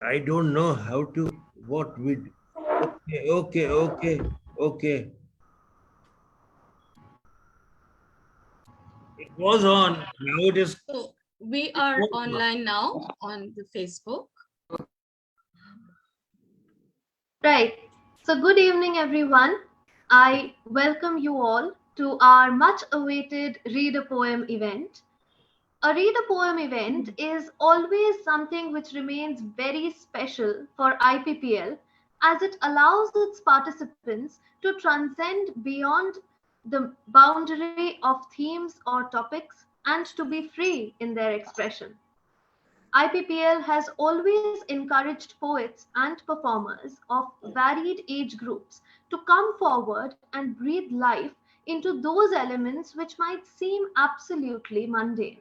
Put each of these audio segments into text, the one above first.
I don't know how to what with. Okay. It was on. Now it is. So we are online now on the Facebook. Right. So, good evening, everyone. I welcome you all to our much awaited Read a Poem event. A Read a Poem event is always something which remains very special for IPPL as it allows its participants to transcend beyond the boundary of themes or topics and to be free in their expression. IPPL has always encouraged poets and performers of varied age groups to come forward and breathe life into those elements which might seem absolutely mundane.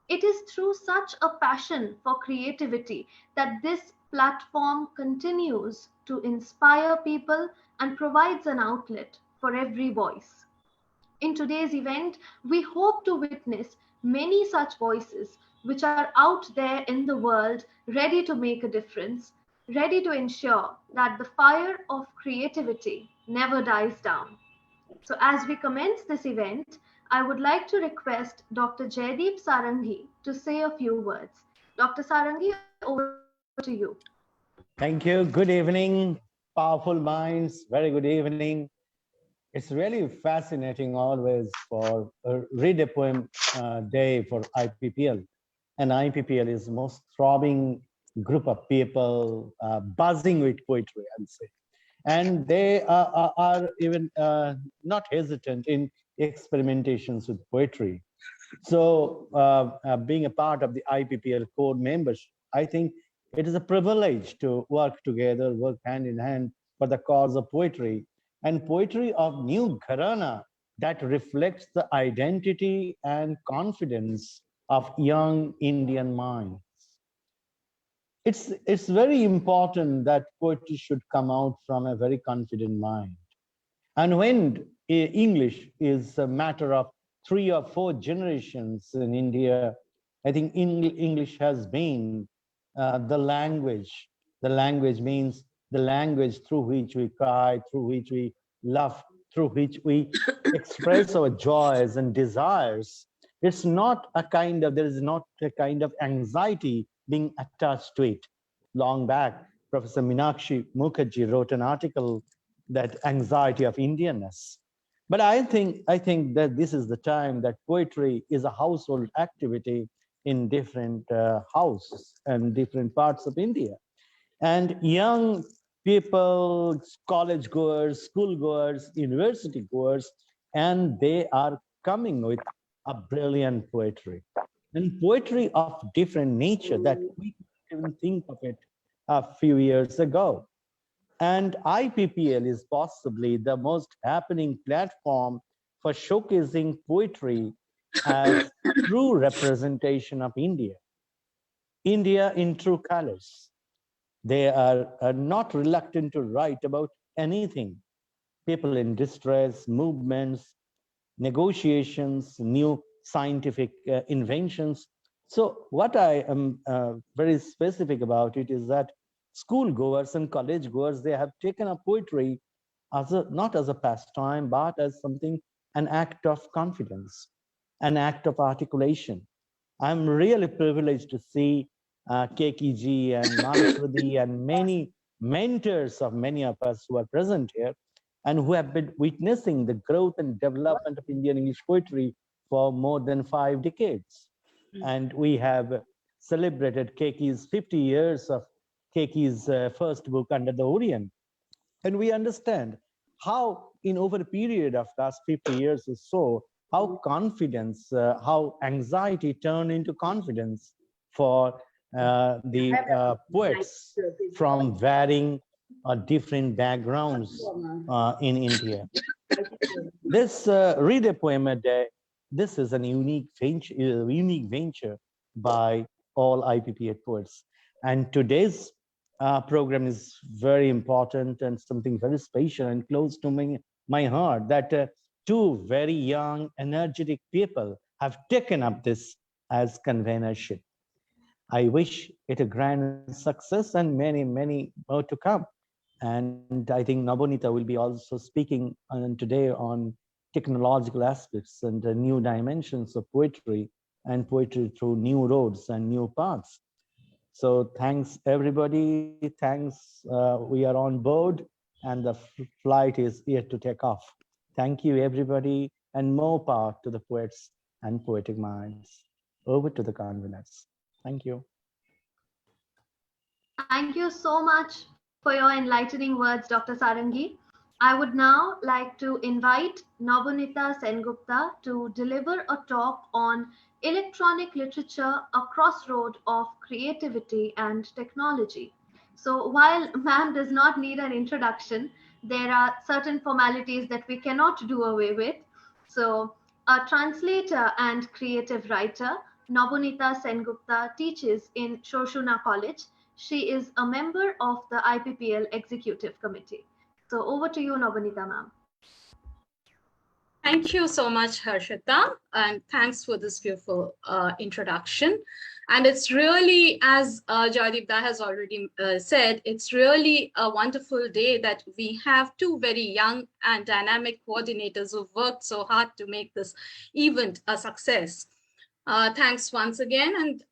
It is through such a passion for creativity that this platform continues to inspire people and provides an outlet for every voice. In today's event, we hope to witness many such voices which are out there in the world ready to make a difference, ready to ensure that the fire of creativity never dies down. So, as we commence this event, I would like to request Dr. Jaideep Sarangi to say a few words. Dr. Sarangi, over to you. Thank you. Good evening, powerful minds. Very good evening. It's really fascinating always for read a poem day for IPPL. And IPPL is most throbbing group of people buzzing with poetry, I would say. And they are even not hesitant in experimentations with poetry. So being a part of the IPPL core membership, I think it is a privilege to work together, work hand in hand for the cause of poetry and poetry of new Gharana that reflects the identity and confidence of young Indian minds. It's very important that poetry should come out from a very confident mind. And when English is a matter of 3 or 4 generations in India, I think English has been the language. The language means the language through which we cry, through which we love, through which we express our joys and desires. It's not a kind of, there is not a kind of anxiety being attached to it. Long back, Professor Meenakshi Mukherjee wrote an article that anxiety of Indianness. But I think that this is the time that poetry is a household activity in different houses and different parts of India. And young people, college goers, school goers, university goers, and they are coming with a brilliant poetry. And poetry of different nature that we couldn't even think of it a few years ago. And IPPL is possibly the most happening platform for showcasing poetry as true representation of India. India in true colors. They are not reluctant to write about anything. People in distress, movements, negotiations, new scientific inventions. So what I am very specific about it is that school goers and college goers, they have taken up poetry as a, not as a pastime, but as something, an act of confidence, an act of articulation. I'm really privileged to see Keki and Manaswati and many mentors of many of us who are present here and who have been witnessing the growth and development of Indian English poetry for more than 5 decades. And we have celebrated Keki's 50 years of Keki's first book, Under the Orient. And we understand how, in over a period of last 50 years or so, how confidence, how anxiety turned into confidence for the poets from varying different backgrounds in India. This Read a Poem a Day, this is a unique venture by all IPPA poets. And today's program is very important and something very special and close to my heart that two very young, energetic people have taken up this as convenership. I wish it a grand success and many, many more to come. And I think Nabonita will be also speaking today on technological aspects and the new dimensions of poetry and poetry through new roads and new paths. So thanks everybody. Thanks. We are on board and the flight is yet to take off. Thank you everybody and more power to the poets and poetic minds. Over to the conveners. Thank you. Thank you so much for your enlightening words, Dr. Sarangi. I would now like to invite Nabonita Sengupta to deliver a talk on electronic literature, a crossroad of creativity and technology. So, while ma'am does not need an introduction, there are certain formalities that we cannot do away with. So, a translator and creative writer, Nabonita Sengupta teaches in Shoshuna College. She is a member of the IPPL Executive Committee. So over to you, Nobonita ma'am. Thank you so much, Harshita, and thanks for this beautiful introduction. And it's really, as Jayadipta has already said, it's really a wonderful day that we have two very young and dynamic coordinators who've worked so hard to make this event a success. Thanks once again. And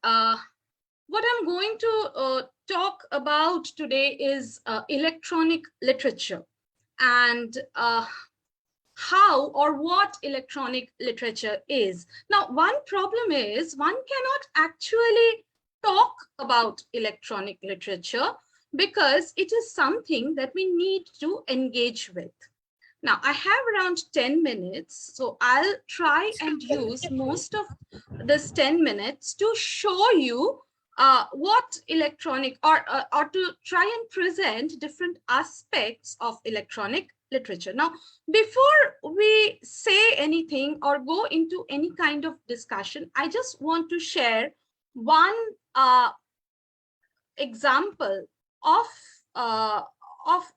what I'm going to talk about today is electronic literature and how or what electronic literature is. Now, one problem is one cannot actually talk about electronic literature because it is something that we need to engage with. Now, I have around 10 minutes, so I'll try and use most of this 10 minutes to show you what electronic or to try and present different aspects of electronic literature. Now, before we say anything or go into any kind of discussion, I just want to share one example of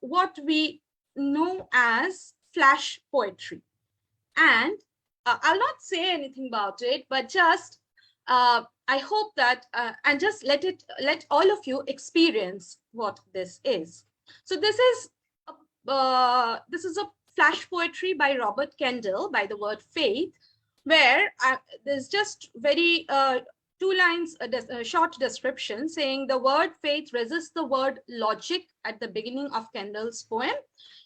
what we know as flash poetry. And I'll not say anything about it, but just I hope that and just let all of you experience what this is. So this is a flash poetry by Robert Kendall by the word faith, where there's just very two lines, a short description saying the word faith resists the word logic at the beginning of Kendall's poem.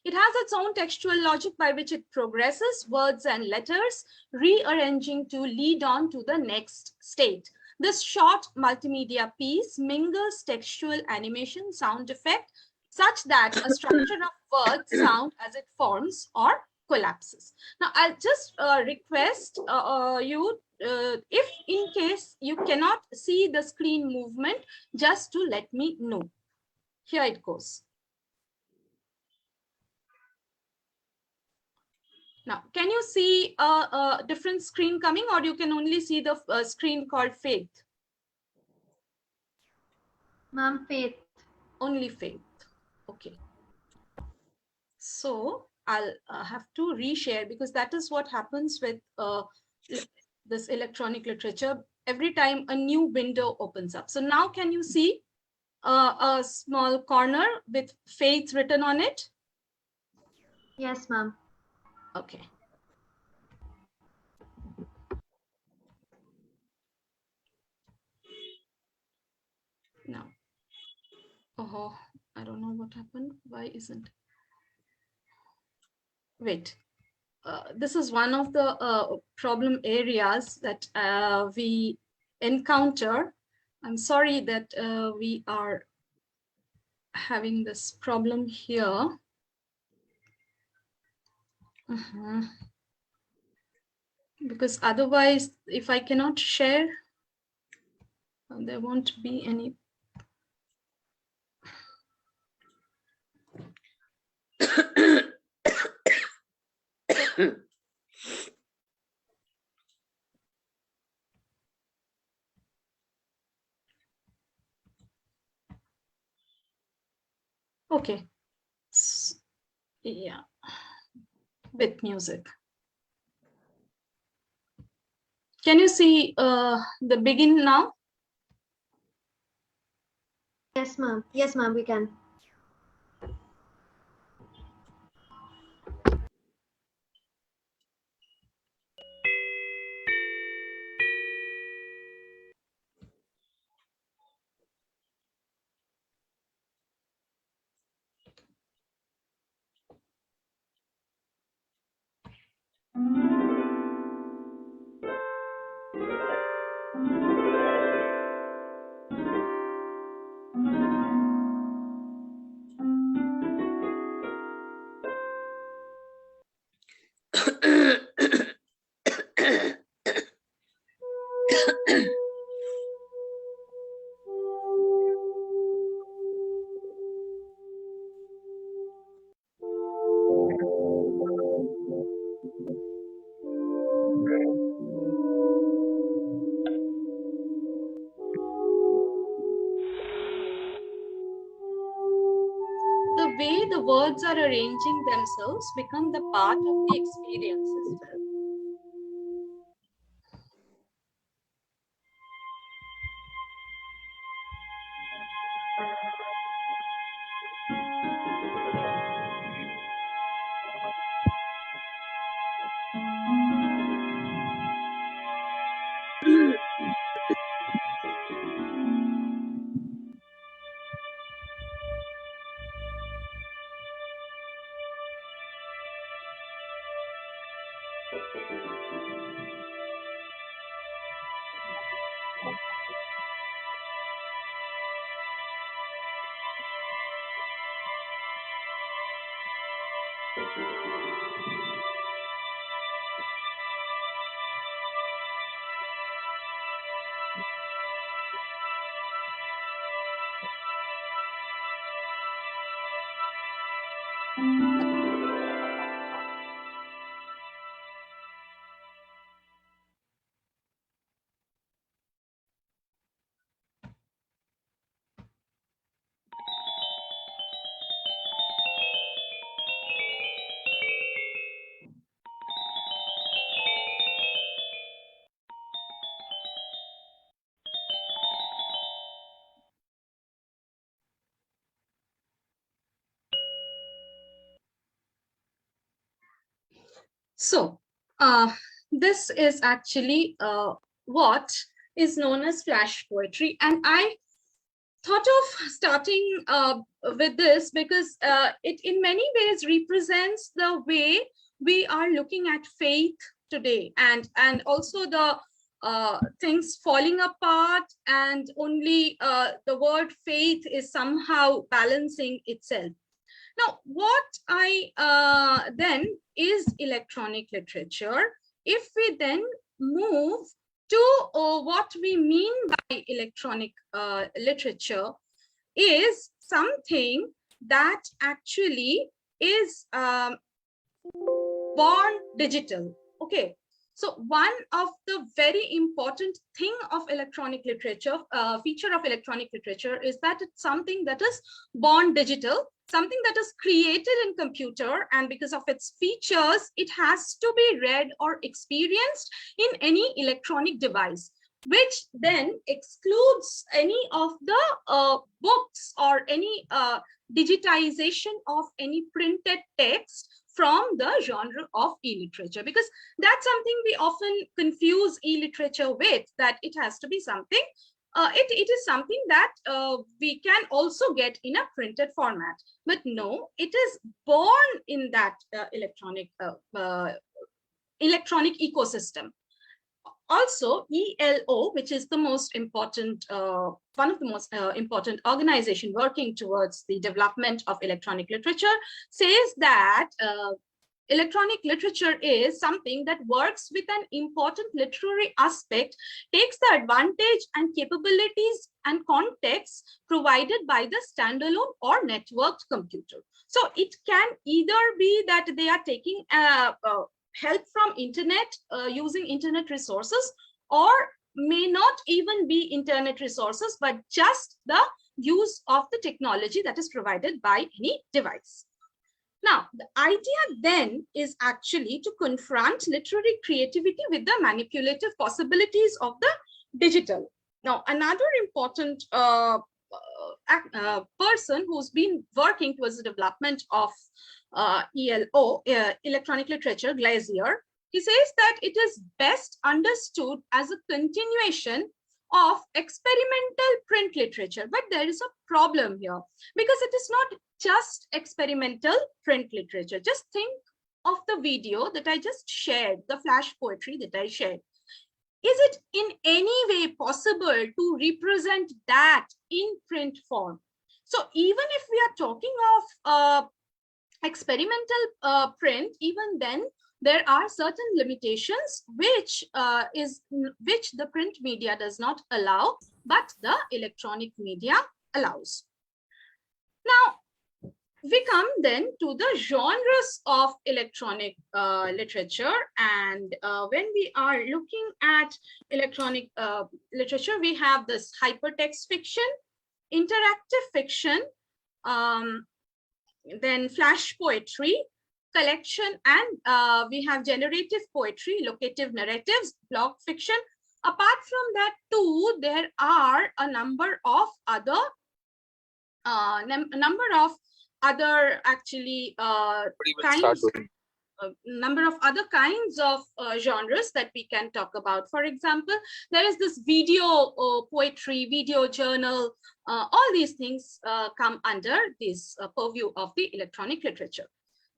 It has its own textual logic by which it progresses words and letters, rearranging to lead on to the next state. This short multimedia piece mingles textual animation, sound effect, such that a structure of words sound as it forms or collapses. Now, I'll just request you, if in case you cannot see the screen movement, just to let me know. Here it goes. Now, can you see a different screen coming, or you can only see the screen called faith? Ma'am, faith. Only faith. Okay. So I'll have to reshare, because that is what happens with this electronic literature. Every time a new window opens up. So now can you see a small corner with faith written on it? Yes, ma'am. Okay. Now, oh, I don't know what happened. Why isn't? Wait. This is one of the problem areas that we encounter. I'm sorry that we are having this problem here. Because otherwise, if I cannot share, there won't be any. Okay. Yeah, with music. Can you see the begin now? Yes, ma'am. Yes, ma'am, we can. The way the words are arranging themselves become the part of the experience as well. So, this is actually what is known as flash poetry. And I thought of starting with this because it in many ways represents the way we are looking at faith today, and also the things falling apart, and only the word faith is somehow balancing itself. Now, what I then is electronic literature. If we then move to what we mean by electronic literature, is something that actually is born digital. Okay. So one of the very important thing of electronic literature, feature of electronic literature, is that it's something that is born digital, something that is created in computer, and because of its features, it has to be read or experienced in any electronic device, which then excludes any of the books or any digitization of any printed text from the genre of e-literature, because that's something we often confuse e-literature with, that it has to be something, it is something that we can also get in a printed format. But no, it is born in that electronic ecosystem. Also, ELO, which is the most important, one of the most important organization working towards the development of electronic literature, says that electronic literature is something that works with an important literary aspect, takes the advantage and capabilities and context provided by the standalone or networked computer. So it can either be that they are taking help from internet, using internet resources, or may not even be internet resources, but just the use of the technology that is provided by any device. Now, the idea then is actually to confront literary creativity with the manipulative possibilities of the digital. Now, another important person who's been working towards the development of ELO, electronic literature, Glazier. He says that it is best understood as a continuation of experimental print literature. But there is a problem here, because it is not just experimental print literature. Just think of the video that I just shared, the flash poetry that I shared. Is it in any way possible to represent that in print form? So even if we are talking of experimental print, even then there are certain limitations which the print media does not allow, but the electronic media allows. Now, we come then to the genres of electronic literature. And when we are looking at electronic literature, we have this hypertext fiction, interactive fiction, then flash poetry, collection, and we have generative poetry, locative narratives, block fiction. Apart from that too, there are a number of other actually kinds, number of other kinds of genres that we can talk about. For example, there is this video poetry, video journal. All these things come under this purview of the electronic literature.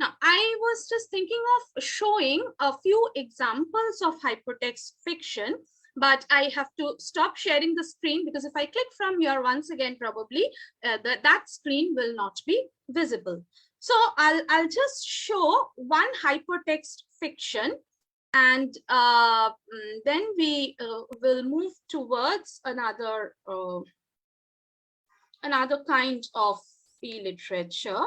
Now, I was just thinking of showing a few examples of hypertext fiction, but I have to stop sharing the screen, because if I click from here once again, probably that screen will not be visible. So I'll just show one hypertext fiction, and then we will move towards another kind of e-literature.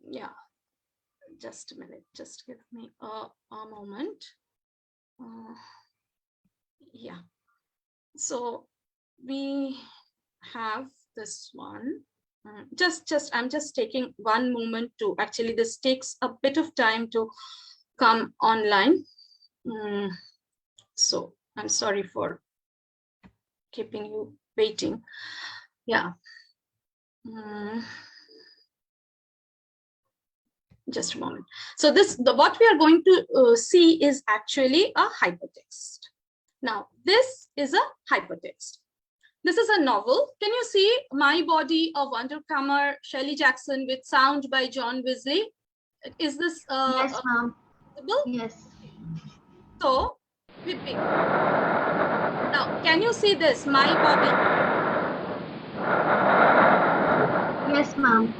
Yeah, just a minute, just give me a moment. Yeah, so we have this one. I'm just taking one moment to, actually this takes a bit of time to come online. So I'm sorry for keeping you waiting. Yeah. Just a moment. So what we are going to see is actually a hypertext. Now, this is a hypertext. This is a novel. Can you see My Body of Wondercomer, Shelley Jackson, with sound by John Wesley? Is this yes, ma'am. possible? Yes. So we pick. Now, can you see this? My Body. Yes, ma'am.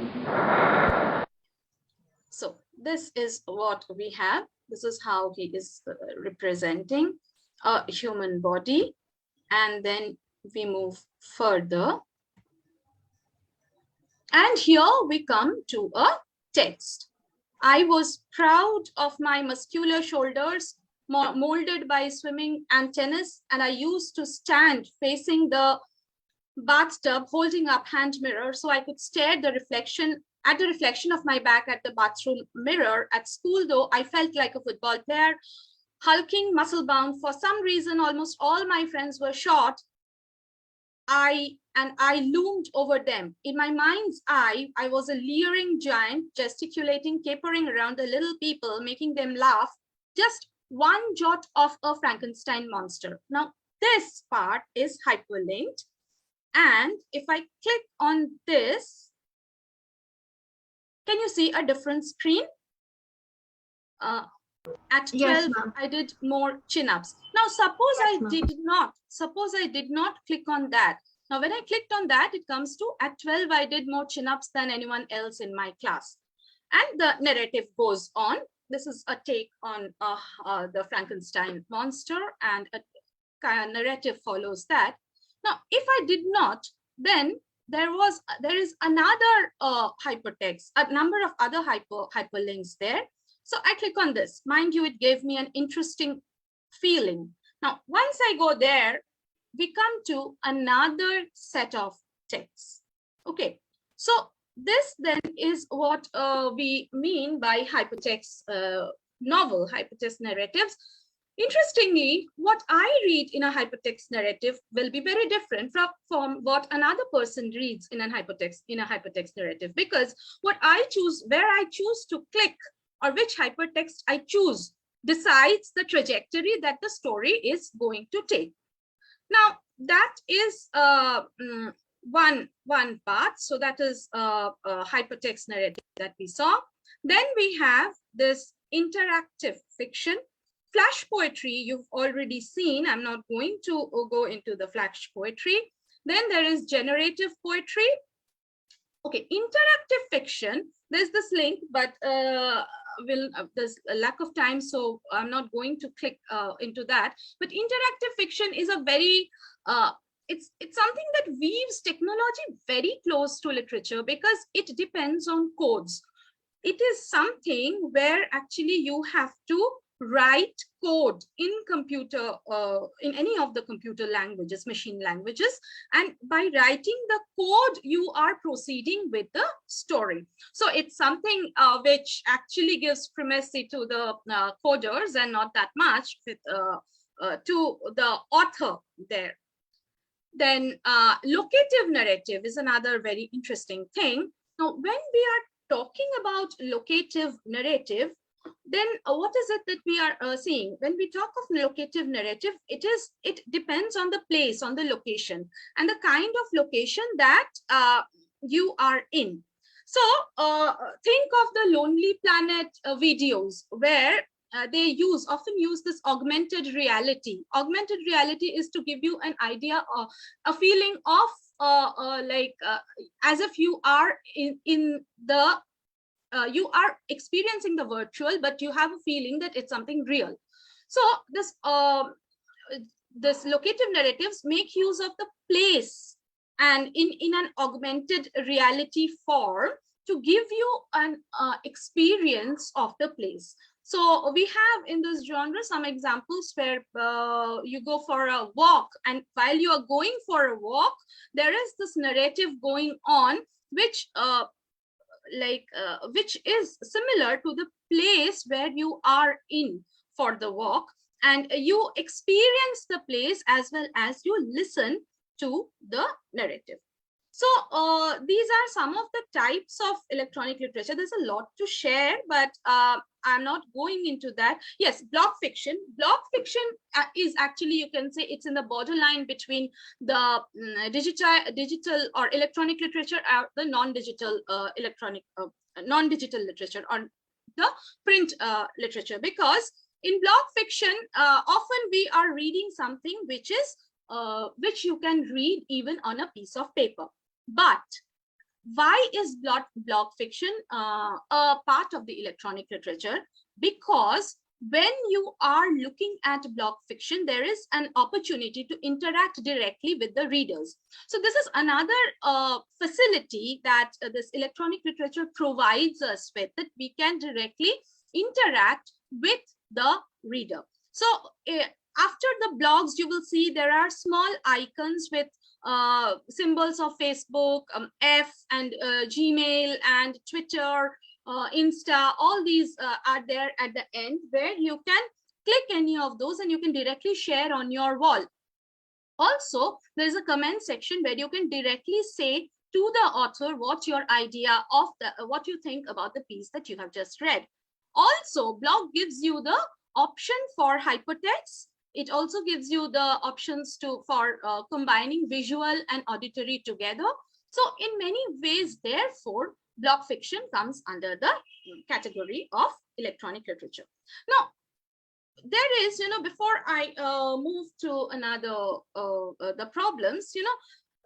So this is what we have. This is how he is representing a human body. And then we move further. And here we come to a text. I was proud of my muscular shoulders, molded by swimming and tennis, and I used to stand facing the bathtub, holding up hand mirror so I could stare at the reflection of my back at the bathroom mirror. At school, though, I felt like a football player, hulking, muscle-bound. For some reason, almost all my friends were short. I loomed over them. In my mind's eye, I was a leering giant, gesticulating, capering around the little people, making them laugh. Just one jot of a Frankenstein monster. Now, this part is hyperlinked. And if I click on this, can you see a different screen? At 12, yes, I did more chin-ups. Now, suppose yes, I did not click on that. Now, when I clicked on that, it comes to at 12, I did more chin-ups than anyone else in my class. And the narrative goes on. This is a take on the Frankenstein monster, and a kind of narrative follows that. Now, if I did not, then there is another hypertext, a number of other hyperlinks there. So I click on this. Mind you, it gave me an interesting feeling. Now, once I go there, we come to another set of texts. Okay, so this then is what we mean by hypertext novel, hypertext narratives. Interestingly, what I read in a hypertext narrative will be very different from what another person reads in a hypertext narrative, because what I choose, where I choose to click, or which hypertext I choose, decides the trajectory that the story is going to take. Now, that is one part. So that is hypertext narrative that we saw. Then we have this interactive fiction. Flash poetry, you've already seen. I'm not going to go into the flash poetry. Then there is generative poetry. Okay, interactive fiction, there's this link, but there's a lack of time, so I'm not going to click into that. But interactive fiction is a very, it's something that weaves technology very close to literature, because it depends on codes. It is something where actually you have to write code in computer, in any of the computer languages, machine languages, and by writing the code you are proceeding with the story. So it's something which actually gives primacy to the coders and not that much with, to the author there. Then locative narrative is another very interesting thing. Now, when we are talking about locative narrative, then what is it that we are seeing? When we talk of locative narrative, it depends on the place, on the location, and the kind of location that you are in. So think of the Lonely Planet videos, where they often use this augmented reality. Augmented reality is to give you an idea, or a feeling of as if you are in the you are experiencing the virtual, but you have a feeling that it's something real. So this locative narratives make use of the place and in an augmented reality form to give you an experience of the place. So we have in this genre some examples where you go for a walk, and while you are going for a walk, there is this narrative going on, which which is similar to the place where you are in for the walk, and you experience the place as well as you listen to the narrative. So these are some of the types of electronic literature. There's a lot to share, but I'm not going into that. Yes, block fiction. Block fiction is actually, you can say, it's in the borderline between the digital or electronic literature, or the non-digital non-digital literature, or the print literature. Because in block fiction, often we are reading something which is which you can read even on a piece of paper. But why is block fiction a part of the electronic literature? Because when you are looking at block fiction, there is an opportunity to interact directly with the readers. So this is another facility that this electronic literature provides us with, that we can directly interact with the reader. So after the blogs, you will see there are small icons with symbols of Facebook, F, and Gmail, and Twitter, Insta. All these are there at the end, where you can click any of those and you can directly share on your wall. Also, there's a comment section where you can directly say to the author what your idea of what you think about the piece that you have just read. Also, blog gives you the option for hypertext. It also gives you the options for combining visual and auditory together. So in many ways, therefore, block fiction comes under the category of electronic literature. Now, there is, before I move to another, the problems,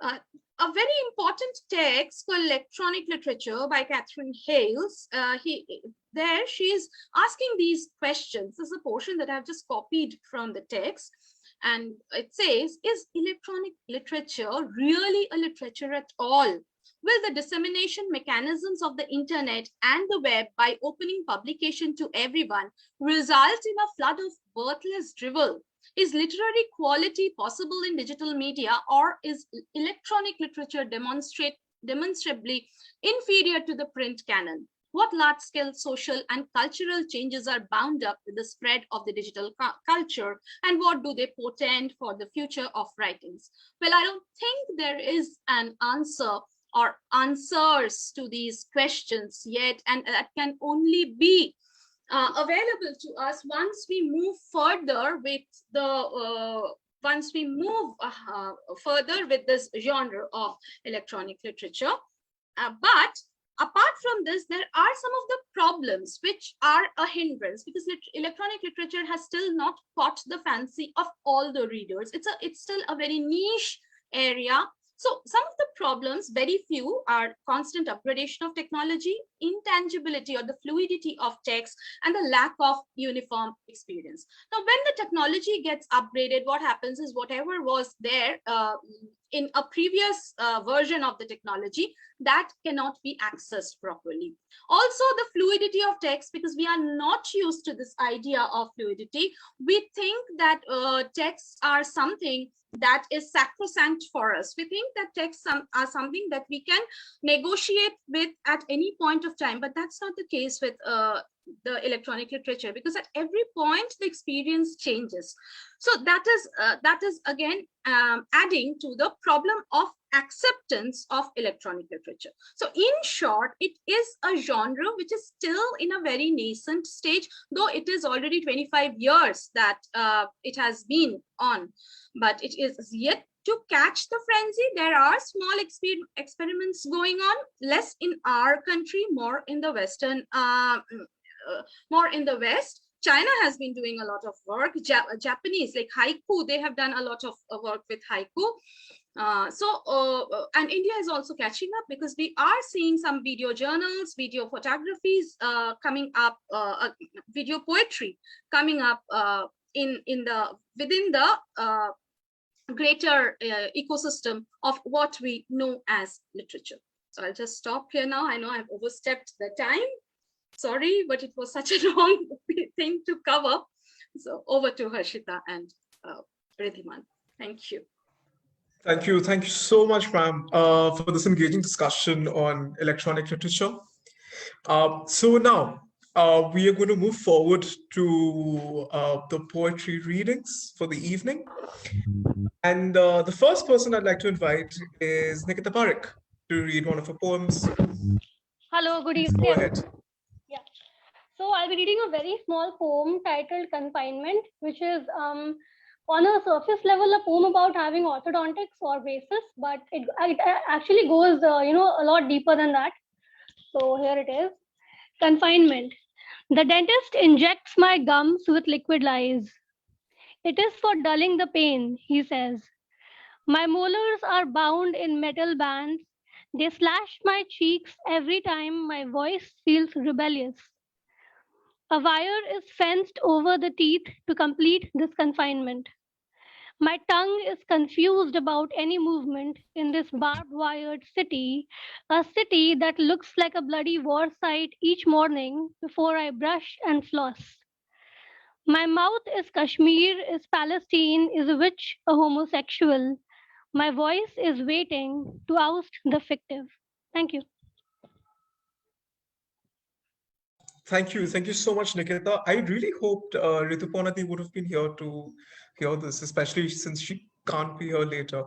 a very important text called Electronic Literature by Catherine Hales. She's asking these questions. This is a portion that I've just copied from the text. And it says, is electronic literature really a literature at all? Will the dissemination mechanisms of the internet and the web, by opening publication to everyone, result in a flood of worthless drivel? Is literary quality possible in digital media, or is electronic literature demonstrably inferior to the print canon? What large-scale social and cultural changes are bound up with the spread of the digital culture, and what do they portend for the future of writings? Well, I don't think there is an answer or answers to these questions yet, and that can only be available to us once we move further with the once we move further with this genre of electronic literature. But apart from this, there are some of the problems which are a hindrance, because electronic literature has still not caught the fancy of all the readers. It's still a very niche area. So some of the problems, very few, are constant upgradation of technology, intangibility or the fluidity of text, and the lack of uniform experience. Now, when the technology gets upgraded, what happens is whatever was there in a previous version of the technology, that cannot be accessed properly. Also, the fluidity of text, because we are not used to this idea of fluidity. We think that texts are something that is sacrosanct for us. We think that texts are something that we can negotiate with at any point of time, but that's not the case with the electronic literature, because at every point the experience changes. So that is again adding to the problem of acceptance of electronic literature. So in short, it is a genre which is still in a very nascent stage, though it is already 25 years that it has been on, but it is yet to catch the frenzy. There are small experiments going on, less in our country, more in the Western, more in the West. China has been doing a lot of work. Japanese, like haiku, they have done a lot of work with haiku. And India is also catching up, because we are seeing some video journals, video photographies coming up, video poetry coming up within the greater ecosystem of what we know as literature. So I'll just stop here now. I know I've overstepped the time. Sorry, but it was such a long thing to cover. So over to Harshita and Ridhiman. Thank you. Thank you. Thank you so much, ma'am, for this engaging discussion on electronic literature. So now we are going to move forward to the poetry readings for the evening. And the first person I'd like to invite is Nikita Parekh to read one of her poems. Hello, good Please evening. go ahead. Yeah. So I'll be reading a very small poem titled Confinement, which is on a surface level a poem about having orthodontics or braces, but it actually goes a lot deeper than that. So here it is. Confinement. The dentist injects my gums with liquid lies. It is for dulling the pain, he says. My molars are bound in metal bands. They slash my cheeks every time my voice feels rebellious. A wire is fenced over the teeth to complete this confinement. My tongue is confused about any movement in this barbed wired city, a city that looks like a bloody war site each morning before I brush and floss. My mouth is Kashmir, is Palestine, is a witch, a homosexual. My voice is waiting to oust the fictive. Thank you. Thank you. Thank you so much, Nikita. I really hoped Rituparnati would have been here to hear this, especially since she can't be here later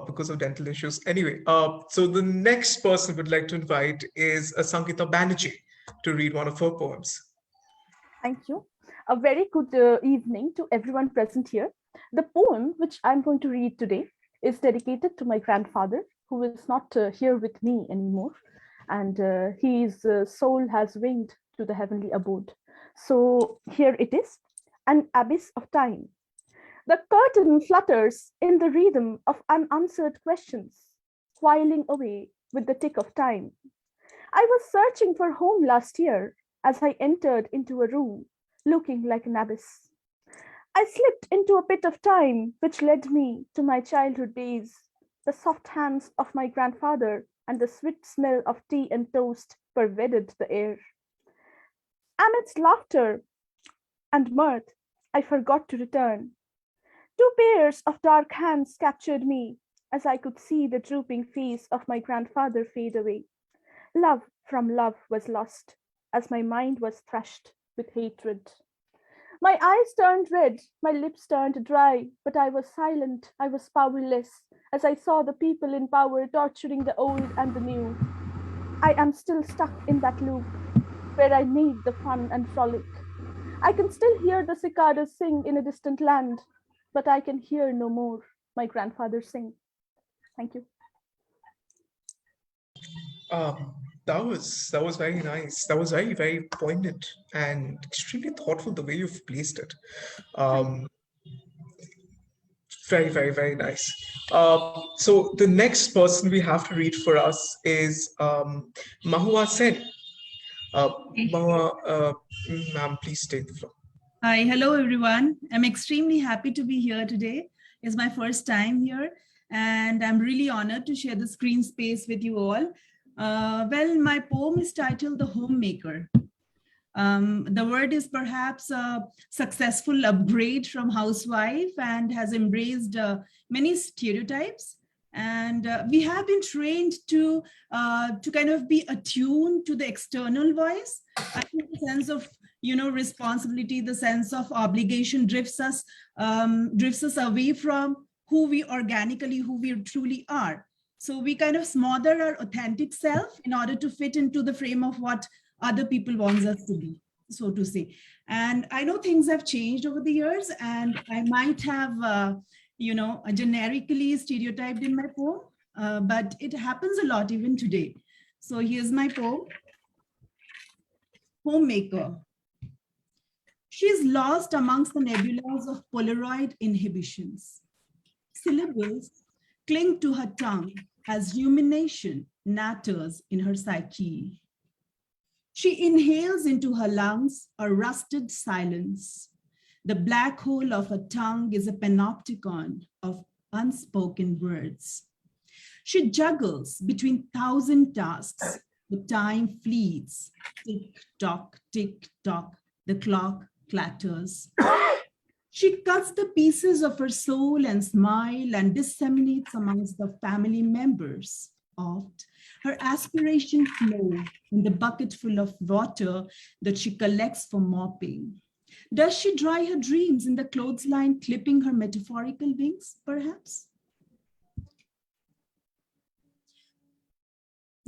because of dental issues. Anyway, so the next person we'd like to invite is Sankita Banerjee to read one of her poems. Thank you. A very good evening to everyone present here. The poem which I'm going to read today is dedicated to my grandfather, who is not here with me anymore, and his soul has winged to the heavenly abode. So here it is, An Abyss of Time. The curtain flutters in the rhythm of unanswered questions, whiling away with the tick of time. I was searching for home last year as I entered into a room looking like an abyss. I slipped into a pit of time which led me to my childhood days. The soft hands of my grandfather and the sweet smell of tea and toast pervaded the air. Amidst laughter and mirth, I forgot to return. Two pairs of dark hands captured me as I could see the drooping face of my grandfather fade away. Love from love was lost as my mind was thrashed with hatred. My eyes turned red, my lips turned dry, but I was silent, I was powerless, as I saw the people in power torturing the old and the new. I am still stuck in that loop where I need the fun and frolic. I can still hear the cicadas sing in a distant land, but I can hear no more my grandfather sing. Thank you. That was very nice. That was very, very poignant and extremely thoughtful the way you've placed it. Um, Very, very, very nice. So the next person we have to read for us is Mahua Sen. Mahua, ma'am, please take the floor. Hi, hello everyone. I'm extremely happy to be here today. It's my first time here, and I'm really honored to share the screen space with you all. Well, my poem is titled The Homemaker. The word is perhaps a successful upgrade from housewife and has embraced many stereotypes. And we have been trained to kind of be attuned to the external voice. I think the sense of responsibility, the sense of obligation drifts us away from who we truly are. So we kind of smother our authentic self in order to fit into the frame of what other people wants us to be, so to say. And I know things have changed over the years, and I might have, generically stereotyped in my poem, but it happens a lot even today. So here's my poem, Homemaker. She's lost amongst the nebulas of Polaroid inhibitions. Syllables cling to her tongue as rumination natters in her psyche. She inhales into her lungs a rusted silence. The black hole of her tongue is a panopticon of unspoken words. She juggles between 1,000 tasks. The time flees. Tick-tock, tick-tock. The clock clatters. She cuts the pieces of her soul and smile and disseminates amongst the family members. Oft, her aspirations flow in the bucket full of water that she collects for mopping. Does she dry her dreams in the clothesline, clipping her metaphorical wings, perhaps?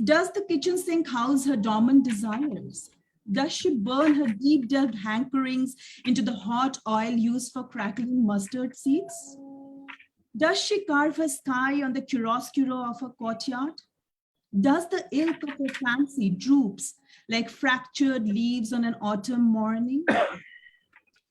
Does the kitchen sink house her dormant desires? Does she burn her deep-dug hankerings into the hot oil used for crackling mustard seeds? Does she carve her sky on the chiaroscuro of her courtyard? Does the ilk of her fancy droops like fractured leaves on an autumn morning?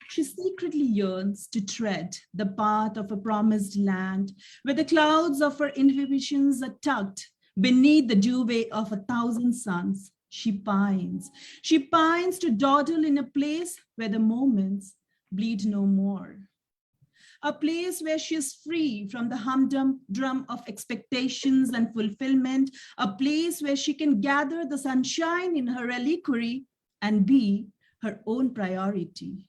She secretly yearns to tread the path of a promised land where the clouds of her inhibitions are tucked beneath the duvet of 1,000 suns. She pines to dawdle in a place where the moments bleed no more. A place where she is free from the humdrum of expectations and fulfillment, a place where she can gather the sunshine in her reliquary and be her own priority.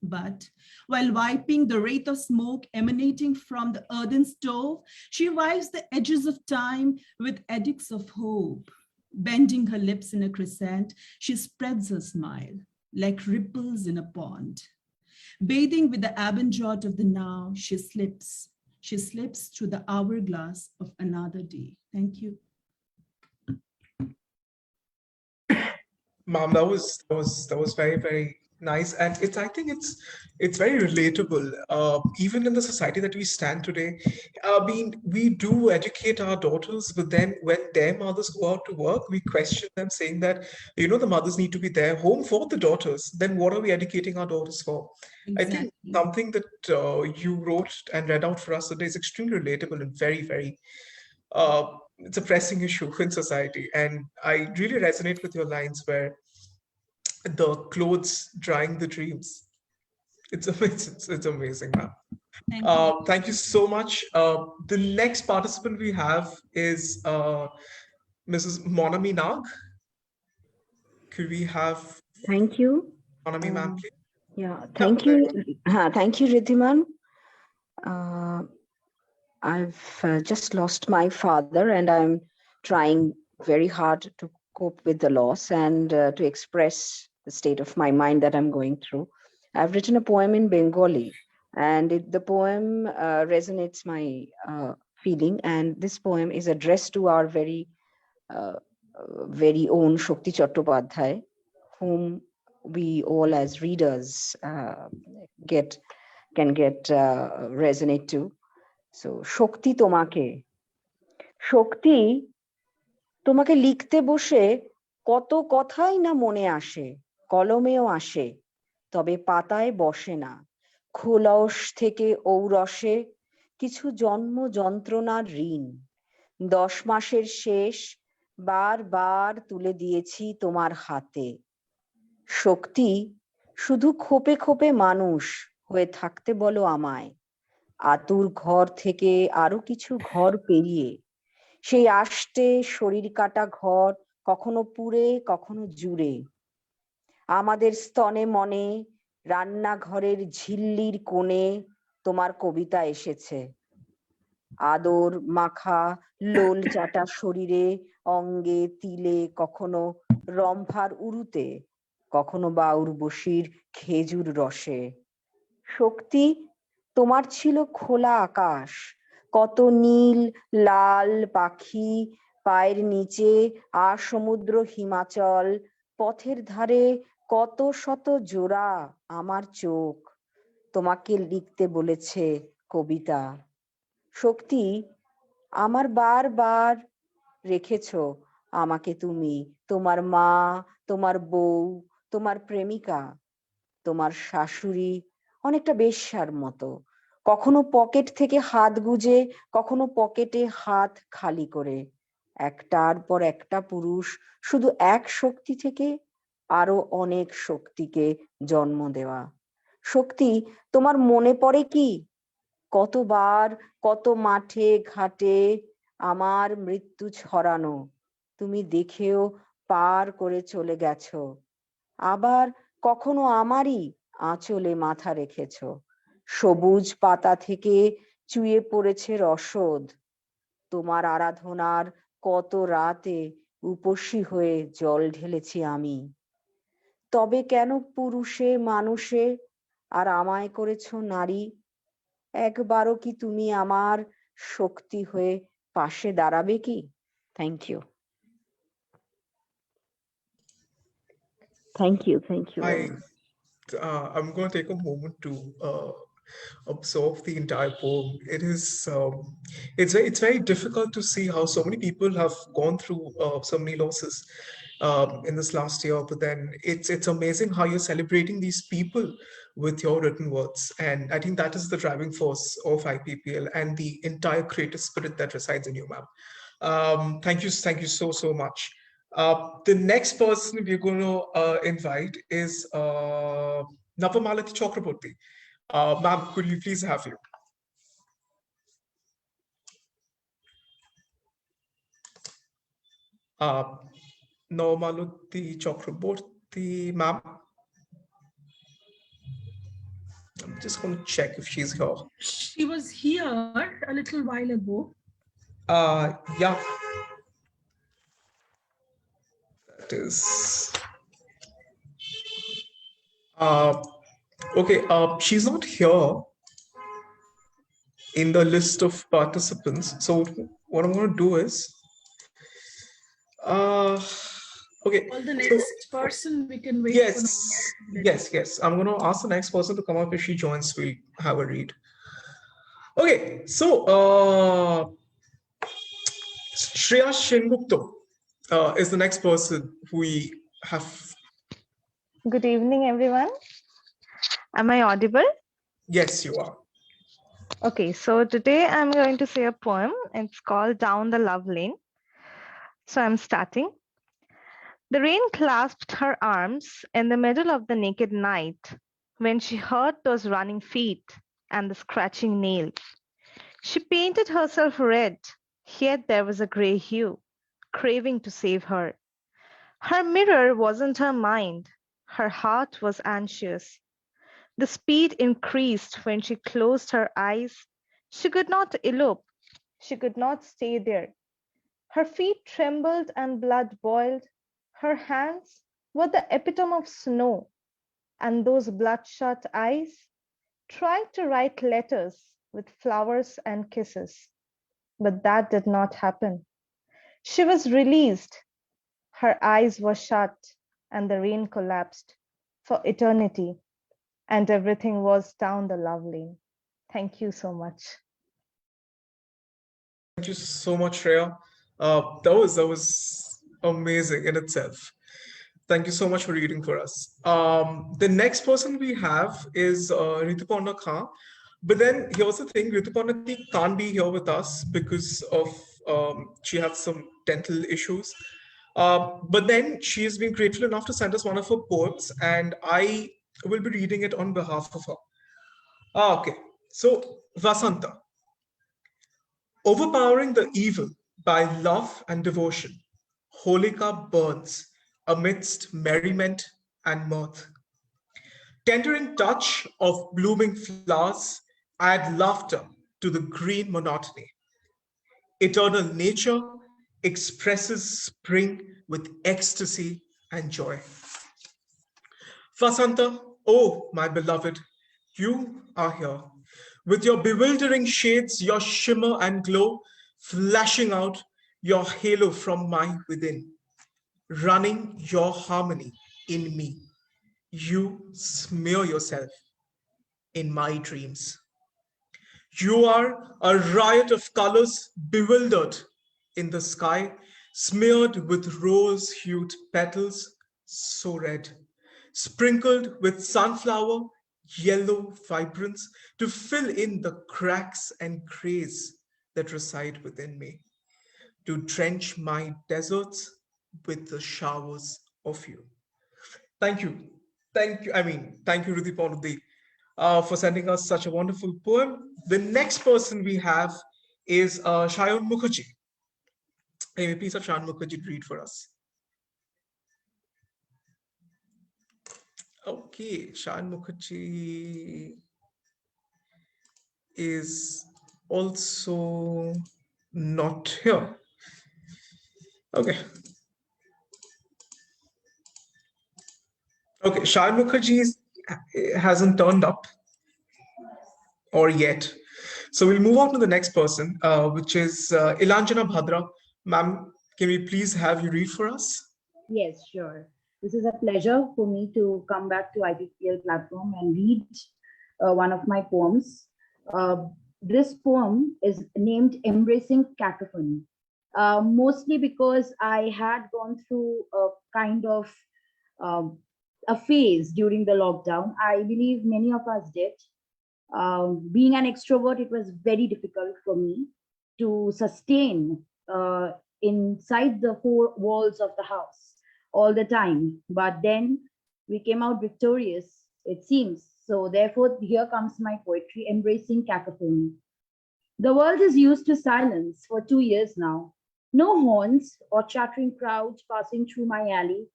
But while wiping the wraith of smoke emanating from the earthen stove, she wipes the edges of time with edicts of hope. Bending her lips in a crescent, she spreads her smile like ripples in a pond. Bathing with the abandon of the now, she slips through the hourglass of another day. Thank you. Ma'am, that was very, very nice, and I think it's very relatable. Even in the society that we stand today, we do educate our daughters, but then when their mothers go out to work, we question them, saying that the mothers need to be there home for the daughters. Then what are we educating our daughters for? Exactly. I think something that you wrote and read out for us today is extremely relatable and very, very. It's a pressing issue in society, and I really resonate with your lines where the clothes drying the dreams. It's amazing. It's amazing, man. Thank you so much. The next participant we have is Mrs. Monami Nag. Could we have Thank you. Monami, ma'am, please? Yeah, thank you. Thank you, Ridhiman. I've just lost my father, and I'm trying very hard to cope with the loss and to express the state of my mind that I'm going through. I've written a poem in Bengali, and the poem resonates my feeling. And this poem is addressed to our very own Shakti Chattopadhyay, whom we all as readers can get resonate to. So, Shakti Tomake. Shakti তোমাকে লিখতে বসে কত কথাই না মনে আসে, কলমেও আসে, তবে পাতায় বসে না। খোলস থেকে ঔরসে কিছু জন্ম যন্ত্রণার ঋণ, 10 মাসের শেষ বারবার তুলে দিয়েছি তোমার হাতে। শক্তি শুধু খোপে খোপে মানুষ হয়ে থাকতে বলো আমায়, আতুর ঘর থেকে আরো কিছু ঘর পেরিয়ে, সেই আষ্টে শরীর কাটা ঘর কখনো পুড়ে কখনো জুড়ে। আমাদের স্তনে মনে রান্নাঘরের ঝিল্লির কোণে তোমার কবিতা এসেছে। আদর মাখা লোল চাটা শরীরে, অঙ্গে তিলে, কখনো রম্ভার উরুতে, কখনো বাউর বসির খেজুর রসে। শক্তি তোমার ছিল খোলা আকাশ, কত নীল লাল পাখি, পায়ের নিচে আর সমুদ্র হিমাচল, পথের ধারে কত শত জোড়া আমার চোখ তোমাকে লিখতে বলেছে কবিতা। শক্তি আমার বারবার রেখেছ আমাকে তুমি, তোমার মা, তোমার বউ, তোমার প্রেমিকা, তোমার শাশুড়ি, অনেকটা বেশ্যার মতো, কখনো পকেট থেকে হাত গুজে, কখনো পকেটে হাত খালি করে। একটার পর একটা পুরুষ শুধু এক শক্তি থেকে আরো অনেক শক্তিকে জন্ম দেওয়া। শক্তি তোমার মনে পড়ে কি কতবার কত মাঠে ঘাটে আমার মৃত্যু ছড়ানো, তুমি দেখেও পার করে চলে গেছো, আবার কখনো আমারই আঁচলে মাথা রেখেছ। সবুজ পাতা থেকে চুয়ে পড়েছে রসদ, তোমার আরাধনার কত রাতে উপসী হয়ে জল ঢেলেছি আমি। তবে কেন পুরুষে মানুষে আর আমায় করেছ নারী? একবারও কি তুমি আমার শক্তি হয়ে পাশে দাঁড়াবে কি? Thank you. Thank you very much. I'm going to take a moment to absorb the entire poem. It's very difficult to see how so many people have gone through so many losses in this last year. But then it's amazing how you're celebrating these people with your written words, and I think that is the driving force of IPPL and the entire creative spirit that resides in you, ma'am. Thank you so much. The next person we're going to invite is Navamalati Chakraborty. Ma'am, could we please have you? Navamalati Chakraborty, ma'am. I'm just going to check if she's here. She was here a little while ago. Yeah. That is. Okay, she's not here in the list of participants. So what I'm going to do is, okay. Well, the next person we can wait Yes, for. yes. I'm going to ask the next person to come up. If she joins, we'll have a read. Okay, so Shreya Shengupto is the next person we have. Good evening, everyone. Am I audible? Yes, you are. Okay, so today I'm going to say a poem. It's called Down the Love Lane. So I'm starting. The rain clasped her arms in the middle of the naked night when she heard those running feet and the scratching nails. She painted herself red, yet there was a gray hue, craving to save her. Her mirror wasn't her mind. Her heart was anxious. The speed increased when she closed her eyes. She could not elope. She could not stay there. Her feet trembled and blood boiled. Her hands were the epitome of snow, and those bloodshot eyes tried to write letters with flowers and kisses. But that did not happen. She was released. Her eyes were shut, and the rain collapsed for eternity, and everything was down the love lane. Thank you so much. Thank you so much, Shreya. That was amazing in itself. Thank you so much for reading for us. The next person we have is Rituparna Khan. But then here's the thing, Rituparna can't be here with us because of she has some dental issues. But then she has been grateful enough to send us one of her poems, and I will be reading it on behalf of her. Okay. So, Vasanta, overpowering the evil by love and devotion, Holika burns amidst merriment and mirth. Tendering touch of blooming flowers, add laughter to the green monotony. Eternal nature expresses spring with ecstasy and joy. Vasanta, oh my beloved, you are here. With your bewildering shades, your shimmer and glow, flashing out your halo from my within, running your harmony in me. You smear yourself in my dreams. You are a riot of colors bewildered in the sky, smeared with rose-hued petals, so red, sprinkled with sunflower, yellow vibrance to fill in the cracks and grays that reside within me, to drench my deserts with the showers of you. Thank you. Thank you, Rudy Ponudi, for sending us such a wonderful poem. The next person we have is Shayan Mukherjee. Hey, may please have Shayan Mukherjee read for us. Okay, Shayan Mukherjee is also not here. Okay. Okay, Shayan Mukherjee hasn't turned up or yet. So we'll move on to the next person, which is Ilanjana Bhadra. Ma'am, can we please have you read for us? Yes, sure. This is a pleasure for me to come back to IPPL platform and read one of my poems. This poem is named Embracing Cacophony, mostly because I had gone through a kind of um, a phase during the lockdown. I believe many of us did. Being an extrovert, it was very difficult for me to sustain inside the four walls of the house all the time. But then we came out victorious, it seems. So, therefore, here comes my poetry, Embracing Cacophony. The world is used to silence for 2 years now. No horns or chattering crowds passing through my alley,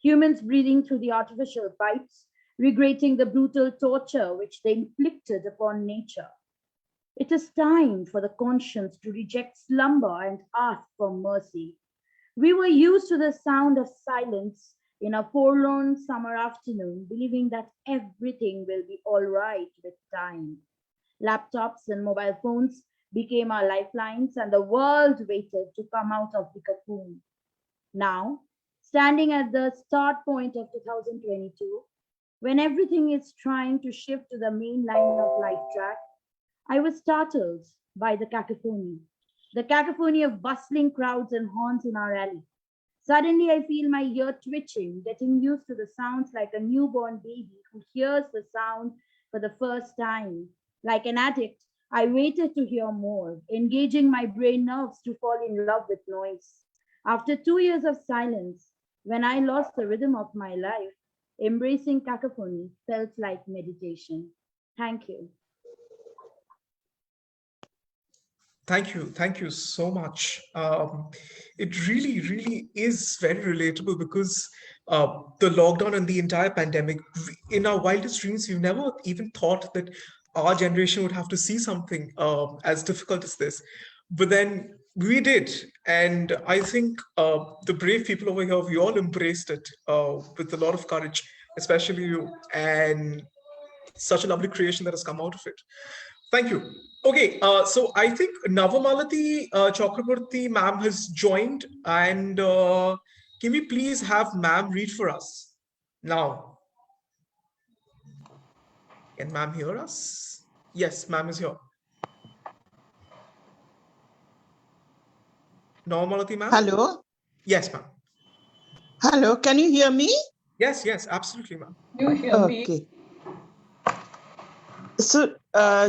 humans breathing through the artificial pipes, regretting the brutal torture which they inflicted upon nature. It is time for the conscience to reject slumber and ask for mercy. We were used to the sound of silence in a forlorn summer afternoon, believing that everything will be all right with time. Laptops and mobile phones became our lifelines, and the world waited to come out of the cocoon. Now, standing at the start point of 2022, when everything is trying to shift to the main line of life track, I was startled by the cacophony of bustling crowds and horns in our alley. Suddenly, I feel my ear twitching, getting used to the sounds like a newborn baby who hears the sound for the first time. Like an addict, I waited to hear more, engaging my brain nerves to fall in love with noise. After 2 years of silence, when I lost the rhythm of my life, embracing cacophony felt like meditation. Thank you. Thank you so much. It really is very relatable because the lockdown and the entire pandemic, in our wildest dreams, we've never even thought that our generation would have to see something as difficult as this. But then We did. And I think the brave people over here, we all embraced it with a lot of courage, especially you, and such a lovely creation that has come out of it. Thank you. Okay, so I think Navamalati Chakraborty ma'am has joined, and can we please have ma'am read for us now? Can ma'am hear us? Yes, ma'am is here. Navamalati ma'am? Hello. Yes, ma'am. Hello. Can you hear me? Yes, yes, absolutely, ma'am. You hear me? Okay. So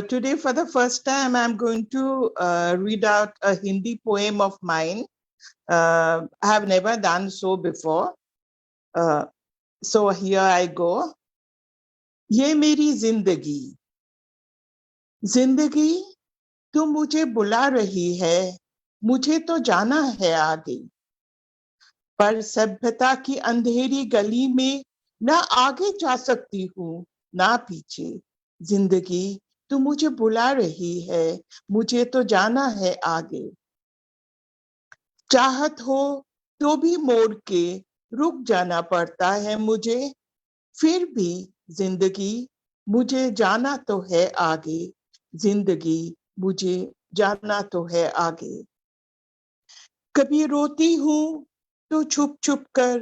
today, for the first time, I'm going to read out a Hindi poem of mine. I have never done so before. So here I go. ये मेरी जिंदगी जिंदगी तू मुझे बुला रही है मुझे तो जाना है आगे पर सभ्यता की अंधेरी गली में ना आगे जा सकती हूँ ना पीछे जिंदगी तू मुझे बुला रही है मुझे तो जाना है आगे चाहत हो तो भी मोड़ के रुक जाना पड़ता है मुझे फिर भी जिंदगी मुझे जाना तो है आगे जिंदगी मुझे जाना तो है आगे कभी रोती हूँ तो छुप छुप कर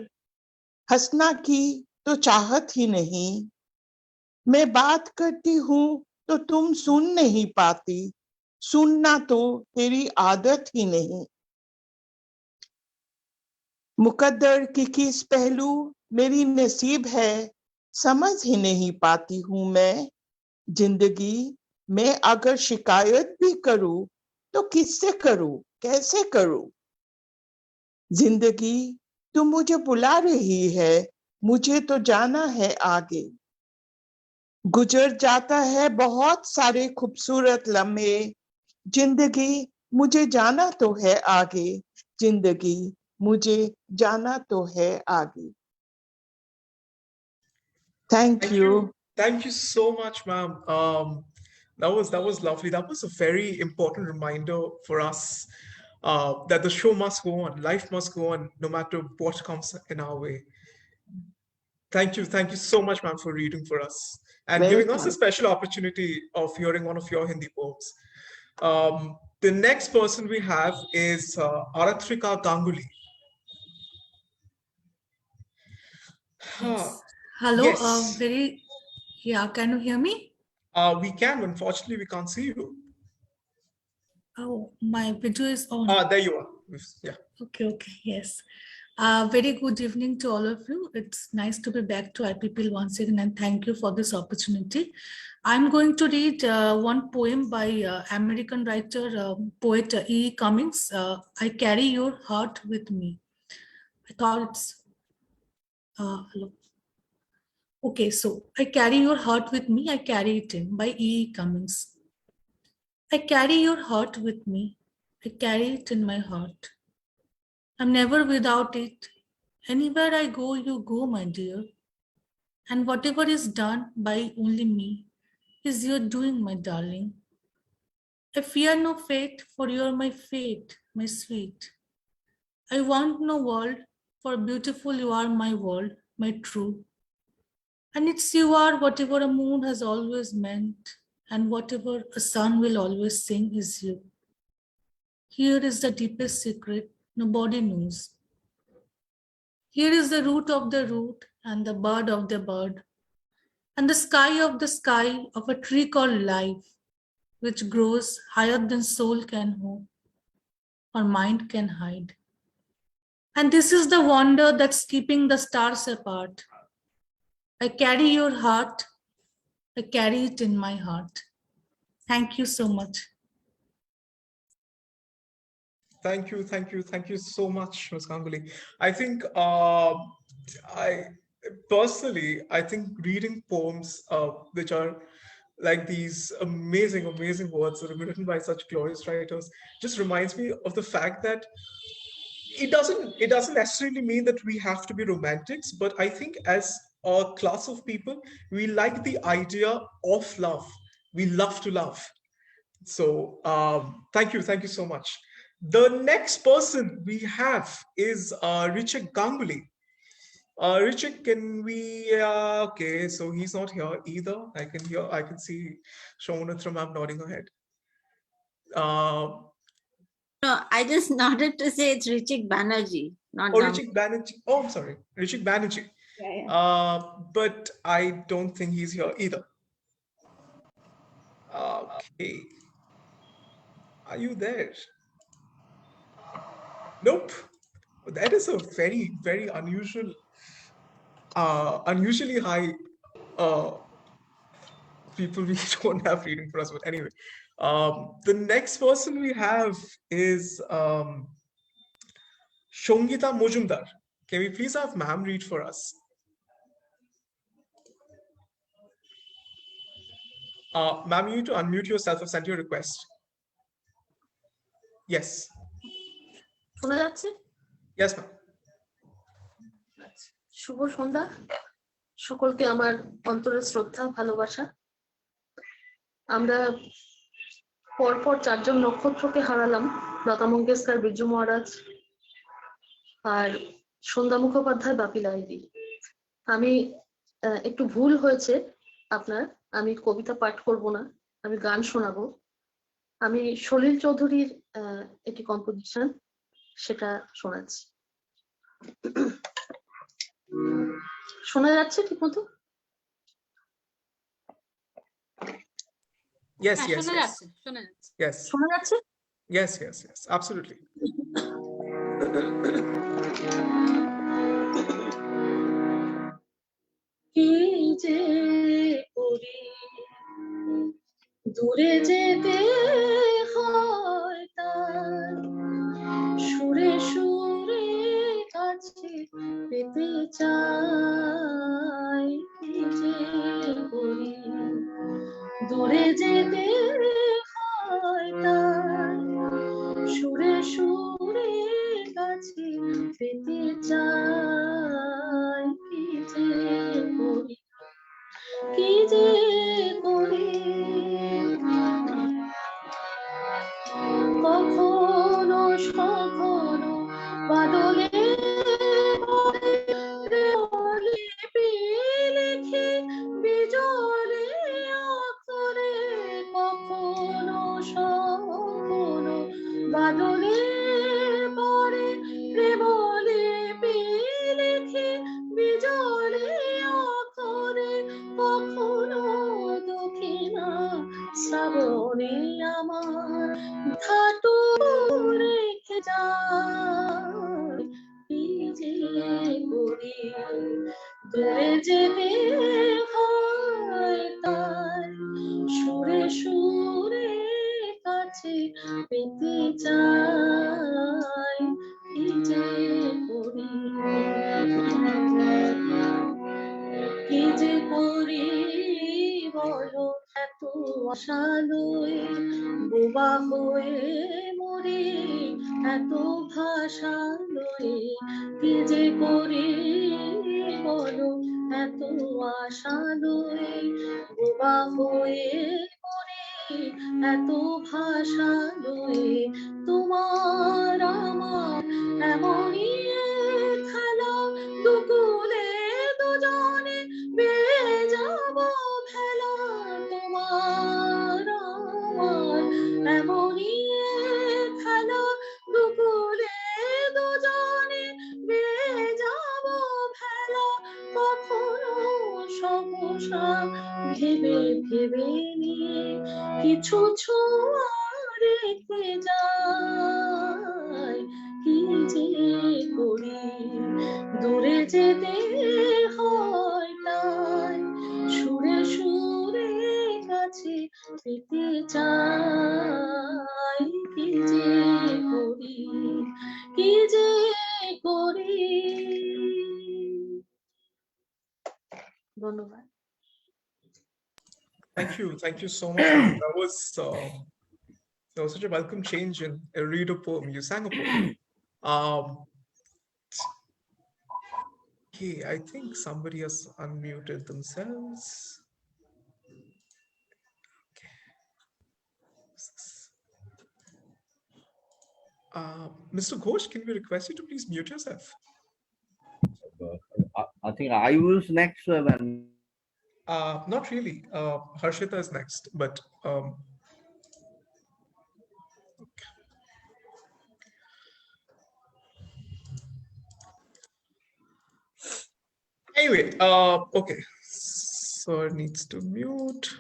हंसना की तो चाहत ही नहीं मैं बात करती हूँ तो तुम सुन नहीं पाती सुनना तो तेरी आदत ही नहीं मुकद्दर की किस पहलू मेरी नसीब है समझ ही नहीं पाती हूँ मैं जिंदगी मैं अगर शिकायत भी करूं तो किससे करूं कैसे करूं जिंदगी तू मुझे बुला रही है मुझे तो जाना है आगे गुजर जाता है बहुत सारे खूबसूरत लम्हे जिंदगी मुझे जाना तो है आगे जिंदगी मुझे जाना तो है आगे Thank you. Thank you so much, ma'am. That was lovely. That was a very important reminder for us that the show must go on, life must go on, no matter what comes in our way. Thank you so much, ma'am, for reading for us and giving us a Welcome. special opportunity of hearing one of your Hindi poems. The next person we have is Aratrika Ganguly. Yes. Hello. Yes. Yeah. Can you hear me? We can. Unfortunately, we can't see you. Oh, my video is on. There you are. Yeah. Okay. Okay. Yes. Very good evening to all of you. It's nice to be back to IPPL once again, and thank you for this opportunity. I'm going to read one poem by American writer, poet E. Cummings. I carry your heart with me. I thought it's hello. Okay, so I carry your heart with me. I carry it in by E. Cummings. I carry your heart with me. I carry it in my heart. I'm never without it. Anywhere I go, you go, my dear. And whatever is done by only me is your doing, my darling. I fear no fate, for you're my fate, my sweet. I want no world, for beautiful you are my world, my true. And it's you are whatever a moon has always meant, and whatever a sun will always sing is you. Here is the deepest secret nobody knows. Here is the root of the root, and the bird of the bird, and the sky of a tree called life, which grows higher than soul can hope or mind can hide. And this is the wonder that's keeping the stars apart. I carry your heart. I carry it in my heart. Thank you so much. Thank you so much, Ms. Ganguly. I think I personally, I think reading poems which are like these amazing, amazing words that have been written by such glorious writers just reminds me of the fact that it doesn't necessarily mean that we have to be romantics, but I think as a class of people, we like the idea of love. We love to love. So thank you so much. The next person we have is Richard Ganguly. Richard, can we? Okay, so he's not here either. I can see Shonatra ma'am nodding her head. No, I just nodded to say it's Richard Banerjee, not Richard Banerjee. Oh, I'm sorry, Richard Banerjee. Yeah. But I don't think he's here either. Okay. Are you there? Nope. That is a very, very unusual, unusually high people we don't have reading for us. But anyway, the next person we have is Shongita Mojumdar. Can we please have ma'am read for us? Ma'am, you need to unmute yourself or send your request. Yes. শোনা যাচ্ছে? Yes, ma'am. শুভ সন্ধ্যা, সকলকে আমার অন্তরের শ্রদ্ধা ভালোবাসা। আমরা পরপর 4 জন নক্ষত্রকে হারালাম, লতা মঙ্গেশকর, বিরজু মহারাজ আর সন্ধ্যা মুখোপাধ্যায়, বাপি লাহিড়ী। আমি একটু ভুল হয়েছে আপনার, আমি কবিতা পাঠ করব না, আমি গান শোনাবো। আমি সলিল চৌধুরীর একটি কম্পোজিশন, সেটা শোনাচ্ছি। শোনা যাচ্ছে ঠিক মতো? Yes, yes, শোনা yes. যাচ্ছে, শোনা যাচ্ছে। Yes. শোনা যাচ্ছে? Yes, yes, yes. Absolutely. কি যে করি দূরে যেতে হয় তার, সুরে সুরে কাছে পেতে চাই। কি যে করি দূরে যেতে হয় তার, সুরে সুরে কাছে পেতে চাই। কি যে করি, কি যে করি, কখনো কখনো বাদলে লিখে বিজলে আখরে, কখনো কখনো বাদলে পরে প্রেমলে লিখে বিজলে আখরে, কখনো দক্ষিণা শ্রাবণে আমার ঘাটু রেখে যায়। কি যে করি দূরে যেতে হয় তাই, সুরে সুরে কাছে পেতে চাই। কি যে করি, কি যে করি বলো, এত আশালয়ে বোবা হয়ে মরি, এত ভাষা লয়ে। কি যে করি বলো, এত আশা লয়ে বোবা হয়ে মরি, এত ভাষা লয়ে। তোমার আমার এমনই খেলা, দুকুলে দুজনে বেয়ে যাব ভেলা। তোমার আমার এমনই খেলা, দুকুলে দুজনে বেয়ে যাব ভেলা। কখনো সমস্যা ভেবে ভেবে নিয়ে কিছু ছোঁয়া রেখে যায়। কি যে করি দূরে যেতে হয় তাই, সুরে সুরে কাছে পেতে চাই। কি যে করি, কি যে করি। ধন্যবাদ। Thank you so much, ma'am. That was such a welcome change in a read a poem. You sang a poem. Okay, I think somebody has unmuted themselves. Okay. Mr. Ghosh, can we request you to please mute yourself? I think I was next when. Not really. Harshita is next, but anyway, okay. So it needs to mute.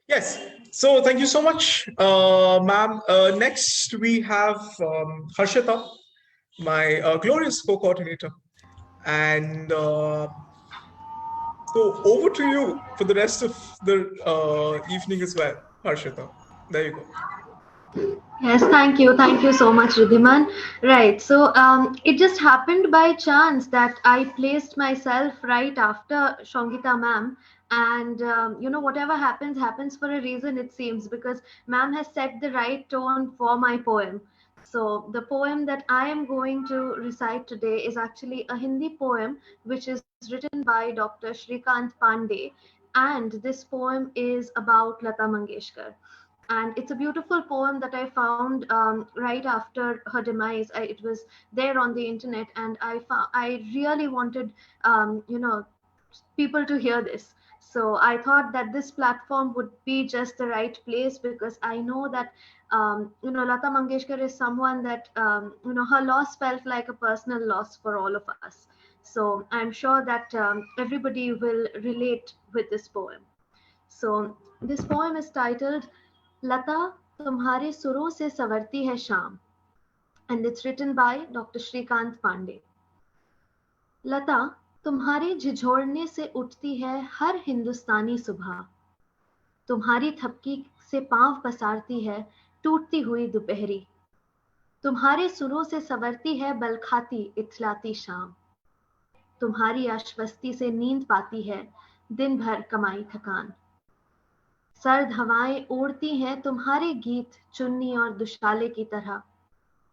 Yes. So thank you so much, ma'am. Next we have Harshita, my glorious co-coordinator, and so over to you for the rest of the evening as well, Harshita. There you go. Yes, thank you. Thank you so much, Ridhiman. Right. So it just happened by chance that I placed myself right after Shongita ma'am. And, whatever happens, happens for a reason, it seems, because ma'am has set the right tone for my poem. So the poem that I am going to recite today is actually a Hindi poem, which is written by Dr. Shrikant Pandey. And this poem is about Lata Mangeshkar, and it's a beautiful poem that I found right after her demise. It was there on the internet, and I really wanted people to hear this. So I thought that this platform would be just the right place, because I know that Lata Mangeshkar is someone that her loss felt like a personal loss for all of us. So I'm sure that everybody will relate with this poem. So this poem is titled लता तुम्हारे सुरों से संवरती है शाम, and it's written by Dr. Shrikant Pandey. लता तुम्हारे झिझोड़ने से उठती है हर हिंदुस्तानी सुबह, तुम्हारी थपकी से पांव पसारती है टूटती हुई दोपहरी, तुम्हारे सुरों से संवरती है बलखाती इथलाती शाम, तुम्हारी आश्वस्ति से नींद पाती है दिन भर कमाई थकान, सर्द हवाएं ओढ़ती हैं तुम्हारे गीत चुन्नी और दुशाले की तरह,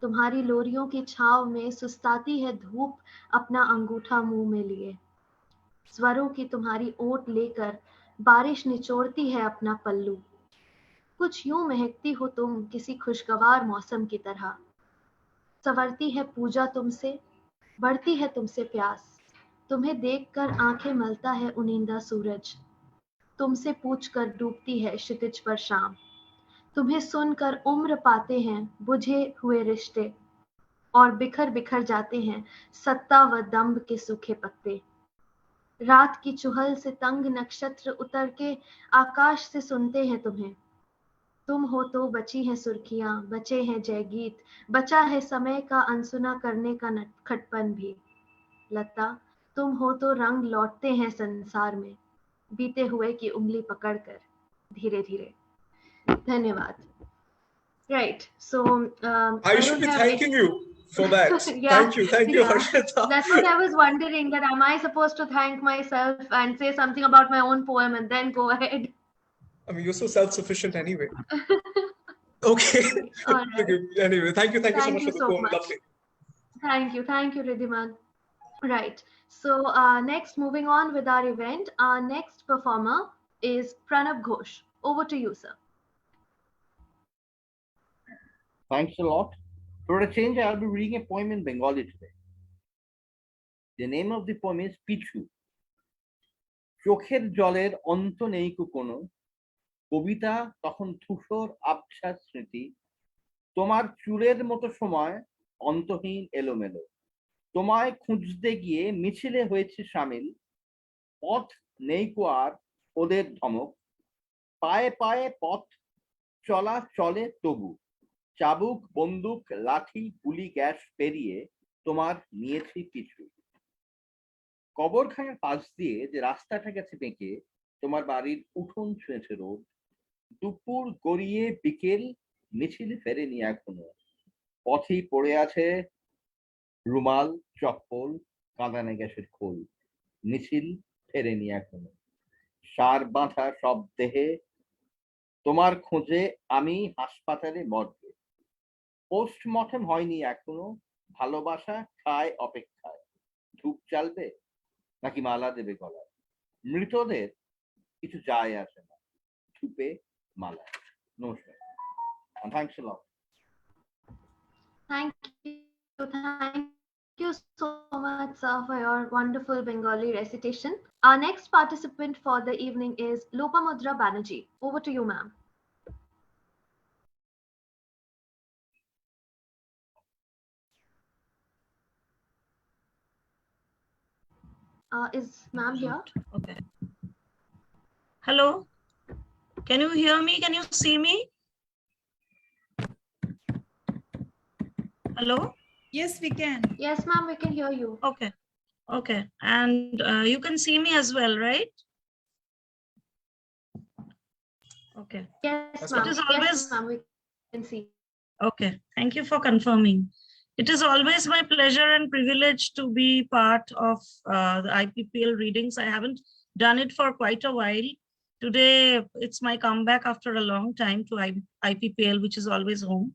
तुम्हारी लोरियों की छाव में सुस्ताती है धूप अपना अंगूठा मुंह में लिए, स्वरों की तुम्हारी ओट लेकर बारिश निचोड़ती है अपना पल्लू, कुछ यूं महकती हो तुम किसी खुशगवार मौसम की तरह, संवरती है पूजा तुमसे, बढ़ती है तुमसे प्यास, तुम्हें देखकर आंखें मलता है उनिंदा सूरज, तुमसे पूछकर डूबती है क्षितिज पर शाम, तुम्हें सुनकर उम्र पाते हैं बुझे हुए रिश्ते, और बिखर बिखर जाते हैं सत्ता व दंभ के सूखे पत्ते, रात की चुहल से तंग नक्षत्र उतर के आकाश से सुनते हैं तुम्हें, तुम हो तो बची हैं सुर्खियां, बचे हैं जय गीत, बचा है समय का अनसुना करने का खटपन भी, लता तुम हो तो रंग लौटते हैं संसार में, बीते हुए की उंगली पकड़कर धीरे धीरे. धन्यवाद. Right. So I should be thanking you for that. Yeah, Thank you, yeah. Harshita. That's what I was wondering. That am I supposed to thank myself and say something about my own poem and then go ahead? I mean, you're so self-sufficient anyway. Okay. Right. Anyway, thank you so much for the poem. Much. Lovely. Thank you, Ridhiman. Right. So next, moving on with our event, our next performer is Pranab Ghosh. Over to you, sir. Thanks a lot. For a change, I'll be reading a poem in Bengali today. The name of the poem is Pichu. চোখের জলের অন্ত নেই কোনো, কবিতা তখন ধূসর আবছা স্মৃতি, তোমার চুলের মতো সময় অন্তহীন এলোমেলো, তোমায় খুঁজতে গিয়ে মিছিলে হয়েছে সামিল, পথ নেই কো আর ওদের ধমক, পায়ে পায়ে পথ চলা চলে তবু, চাবুক বন্দুক লাঠি গুলি গ্যাস পেরিয়ে তোমার নিয়েছি পিছু, কবরখানার পাশ দিয়ে যে রাস্তাটা গেছে বেঁকে, তোমার বাড়ির উঠোন ছুঁয়েছে রোদ, দুপুর গড়িয়ে বিকেল মিছিল ফেরেনি এখনো, পথেই পড়ে আছে রুমাল চপ্পল কাঁদানে গ্যাসের খোল, মিছিল ফেরেনি এখনো, সার বাঁধা সব দেহে তোমার খোঁজে আমি হাসপাতালে মর্গে, পোস্টমর্টেম হয়নি এখনো, ভালোবাসা খায় অপেক্ষায়, ধূপ জ্বালবে নাকি মালা দেবে গলায়, মৃতদের কিছু যায় আসে না, ধূপে মালায়। নমস্কার। And thanks a lot. Thank you. Thank you so much, sir, for your wonderful Bengali recitation. Our next participant for the evening is Lopamudra Banerjee. Over to you, ma'am. Is ma'am here? Okay. Hello. Can you hear me? Can you see me? Hello? Yes, we can. Yes, ma'am, we can hear you. Okay. Okay. And you can see me as well, right? Okay. Yes, So it ma'am. is always... Yes, ma'am, we can see. Okay. Thank you for confirming. It is always my pleasure and privilege to be part of the IPPL readings. I haven't done it for quite a while. Today, it's my comeback after a long time to IPPL, which is always home.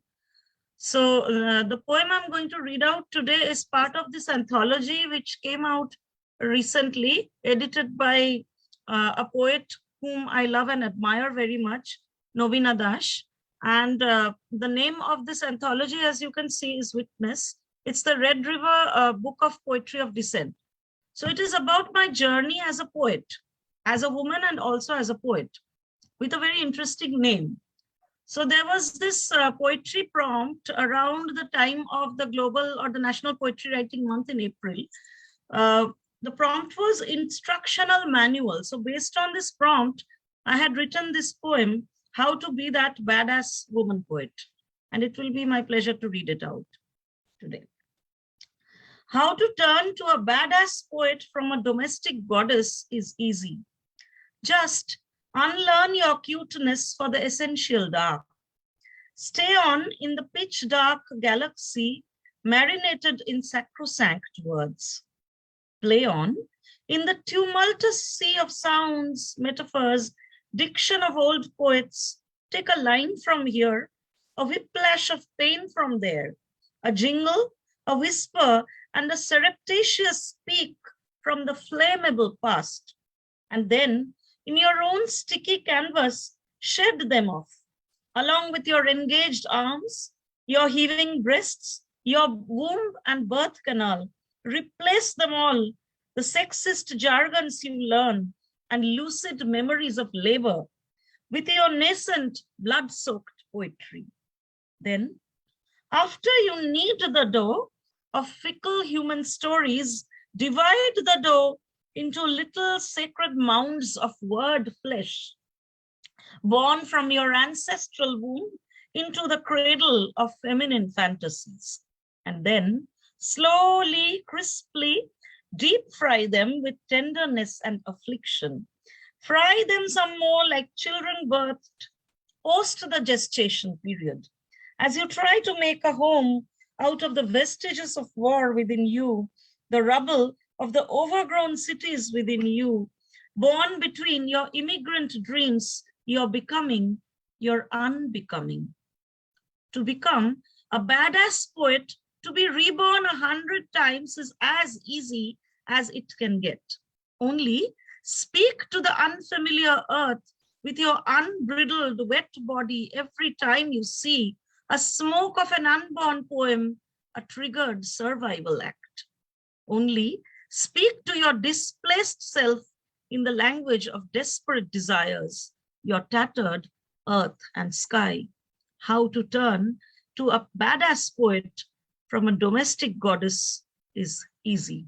So the poem I'm going to read out today is part of this anthology, which came out recently, edited by a poet whom I love and admire very much, Novina Dash. And the name of this anthology, as you can see, is Witness. It's the Red River Book of Poetry of Descent. So it is about my journey as a poet, as a woman and also as a poet, with a very interesting name. So there was this poetry prompt around the time of the global or the National Poetry Writing Month in April. The prompt was instructional manual. So based on this prompt, I had written this poem, How to Be That Badass Woman Poet. And it will be my pleasure to read it out today. How to turn to a badass poet from a domestic goddess is easy. Just unlearn your cuteness for the essential dark. Stay on in the pitch dark galaxy, marinated in sacrosanct words. Play on in the tumultuous sea of sounds, metaphors, diction of old poets. Take a line from here, a whiplash of pain from there, a jingle, a whisper, and a surreptitious speak from the flammable past. And then, in your own sticky canvas, shed them off, along with your engaged arms, your heaving breasts, your womb and birth canal. Replace them all, the sexist jargons you learn and lucid memories of labor, with your nascent blood-soaked poetry. Then, after you knead the dough of fickle human stories, divide the dough into little sacred mounds of word flesh, born from your ancestral womb into the cradle of feminine fantasies. And then slowly, crisply, deep fry them with tenderness and affliction. Fry them some more like children birthed post the gestation period. As you try to make a home out of the vestiges of war within you, the rubble of the overgrown cities within you, born between your immigrant dreams, your becoming, your unbecoming. To become a badass poet, to be reborn 100 times is as easy as it can get. Only speak to the unfamiliar earth with your unbridled wet body every time you see a smoke of an unborn poem, a triggered survival act. Only speak to your displaced self in the language of desperate desires, your tattered earth and sky. How to turn to a badass poet from a domestic goddess is easy.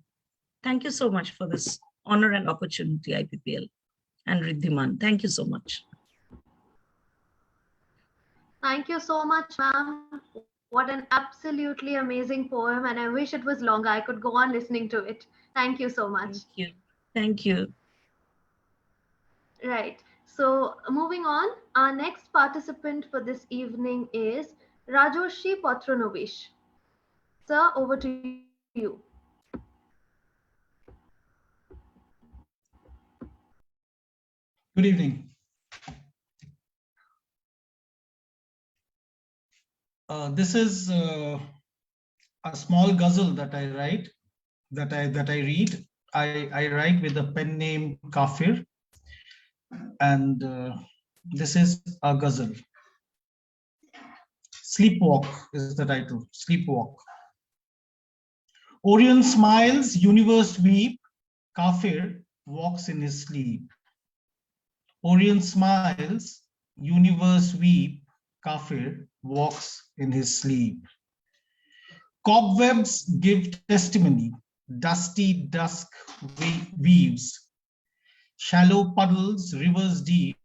Thank you so much for this honor and opportunity, IPPL and Riddhiman. Thank you so much. Thank you so much, ma'am. What an absolutely amazing poem, and I wish it was longer. I could go on listening to it. Thank you so much. Thank you. Thank you. Right. So moving on, our next participant for this evening is Rajoshi Patranovish. Sir, over to you. Good evening. This is a small ghazal that I write, that I read. I write with a pen name Kafir, and this is a ghazal. Sleepwalk is the title, Sleepwalk. Orion smiles, universe weep, Kafir walks in his sleep. Orion smiles, universe weep, Kafir walks in his sleep. Cobwebs give testimony, dusty dusk weaves, shallow puddles, rivers deep,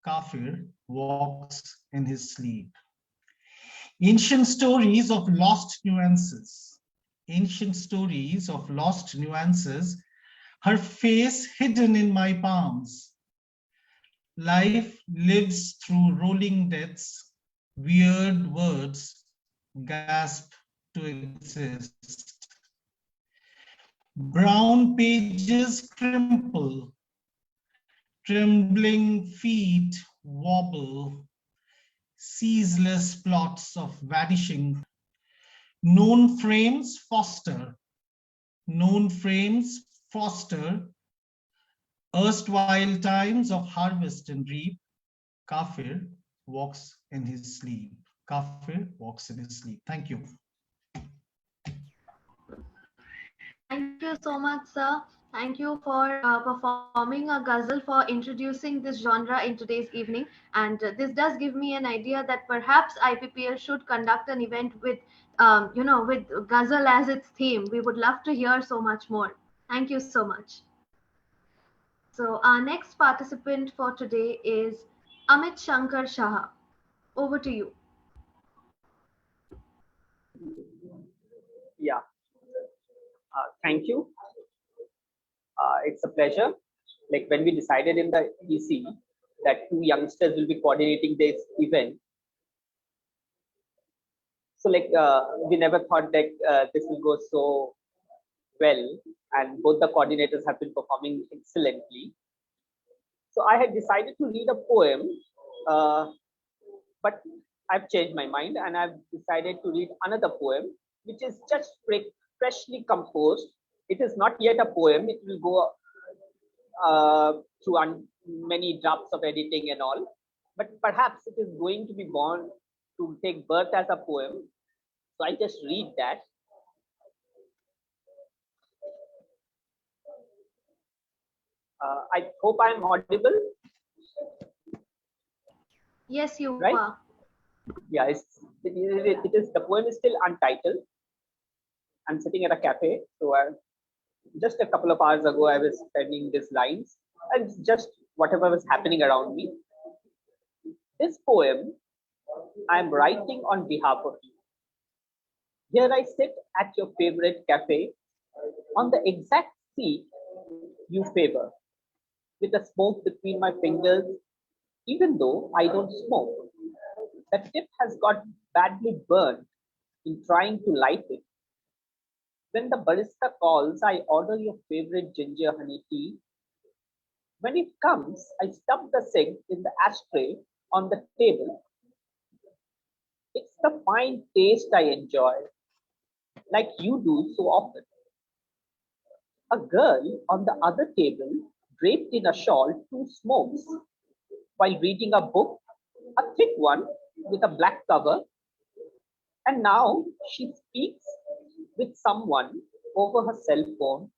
Kafir walks in his sleep. Ancient stories of lost nuances, ancient stories of lost nuances, her face hidden in my palms. Life lives through rolling deaths, weird words gasp to exist. Brown pages crimple, trembling feet wobble, ceaseless plots of vanishing. Known frames foster, erstwhile times of harvest and reap. Kafir walks in his sleep. Kafir walks in his sleep. Thank you. Thank you so much, sir. Thank you for performing a ghazal, for introducing this genre in today's evening. And this does give me an idea that perhaps IPPL should conduct an event with, with ghazal as its theme. We would love to hear so much more. Thank you so much. So our next participant for today is Amit Shankar Shah. Over to you. Yeah, thank you. It's a pleasure. Like when we decided in the EC that two youngsters will be coordinating this event, so we never thought that this will go so well, and both the coordinators have been performing excellently. So I had decided to read a poem, but I've changed my mind and I've decided to read another poem, which is just freshly composed. It is not yet a poem. It will go through many drafts of editing and all, but perhaps it is going to be born to take birth as a poem. So I just read that. I hope I'm audible. Yes, you right? are. Yeah, it is. The poem is still untitled. I'm sitting at a cafe, so just a couple of hours ago, I was penning these lines and just whatever was happening around me. This poem I'm writing on behalf of you. Here I sit at your favorite cafe on the exact seat you favor, with the smoke between my fingers, even though I don't smoke. The tip has got badly burned in trying to light it. When the barista calls, I order your favorite ginger honey tea. When it comes, I stuff the cig in the ashtray on the table. It's the fine taste I enjoy, like you do so often. A girl on the other table, draped in a shawl, too smokes, while reading a book, a thick one with a black cover. And now she speaks with someone over her cell phone,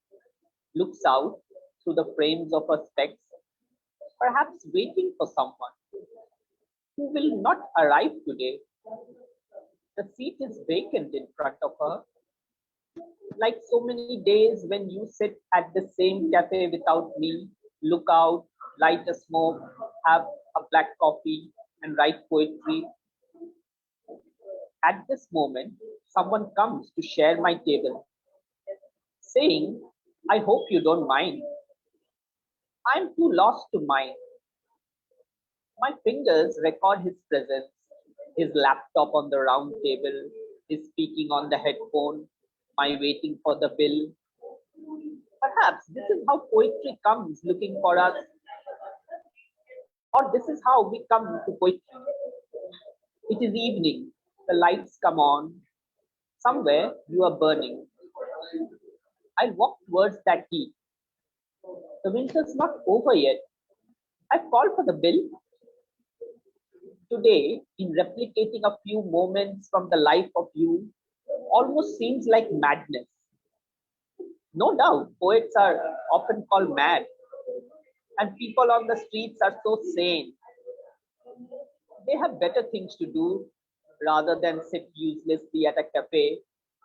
looks out through the frames of her specs, perhaps waiting for someone who will not arrive today. The seat is vacant in front of her, like so many days when you sit at the same cafe without me, look out, light a smoke, have a black coffee, and write poetry. At this moment, someone comes to share my table, saying, I hope you don't mind. I'm too lost to mind. My fingers record his presence, his laptop on the round table, his speaking on the headphone, my waiting for the bill. Perhaps this is how poetry comes looking for us. Or this is how we come to poetry. It is evening, the lights come on. Somewhere you are burning. I walk towards that heat. The winter's not over yet. I call for the bill. today in replicating a few moments from the life of you almost seems like madness. No doubt, poets are often called mad, and people on the streets are so sane. They have better things to do rather than sit uselessly at a cafe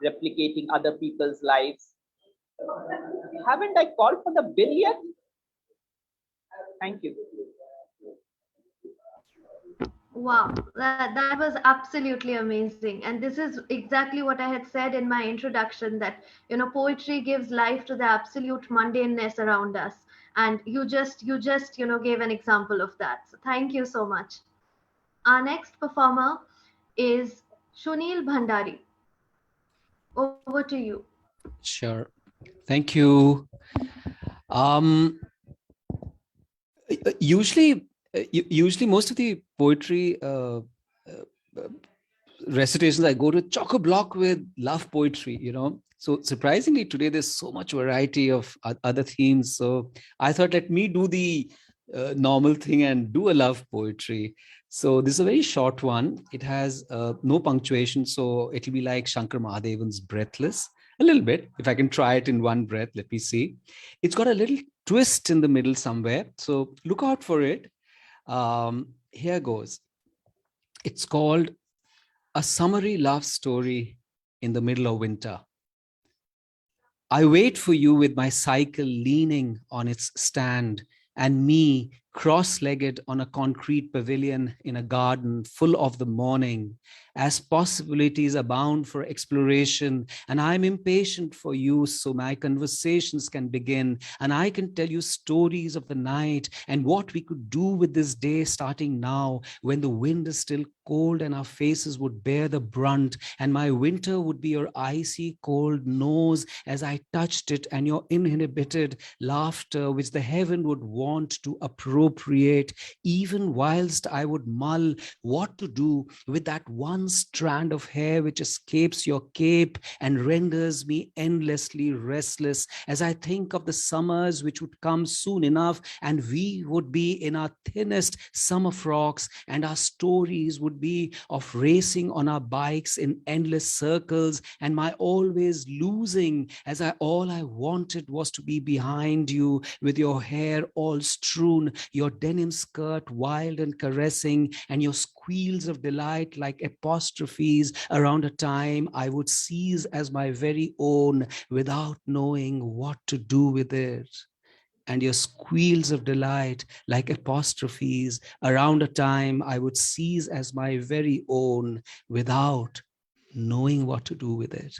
replicating other people's lives. Haven't I called for the bill yet? Thank you. Wow, that was absolutely amazing. And this is exactly what I had said in my introduction, that, poetry gives life to the absolute mundaneness around us. And you just gave an example of that. So thank you so much. Our next performer is Shunil Bhandari. Over to you. Sure. Thank you. Usually most of the poetry recitations, I go to chock-a-block with love poetry, So surprisingly today there's so much variety of other themes. So I thought, let me do the normal thing and do a love poetry. So this is a very short one. It has no punctuation, so it'll be like Shankar Mahadevan's Breathless. A little bit, if I can try it in one breath. Let me see. It's got a little twist in the middle somewhere, so look out for it. Here goes. It's called A Summary Love Story in the Middle of Winter. I wait for you with my cycle leaning on its stand, and me cross-legged on a concrete pavilion in a garden full of the morning, as possibilities abound for exploration, and I'm impatient for you so my conversations can begin, and I can tell you stories of the night and what we could do with this day starting now, when the wind is still cold and our faces would bear the brunt, and my winter would be your icy cold nose as I touched it, and your uninhibited laughter which the heaven would want to appropriate, even whilst I would mull what to do with that one strand of hair which escapes your cape and renders me endlessly restless as I think of the summers which would come soon enough, and we would be in our thinnest summer frocks, and our stories would be of racing on our bikes in endless circles, and my always losing, as all I wanted was to be behind you with your hair all strewn, your denim skirt wild and caressing, and your squeals of delight like apostrophes around a time I would seize as my very own without knowing what to do with it. And your squeals of delight like apostrophes around a time I would seize as my very own without knowing what to do with it.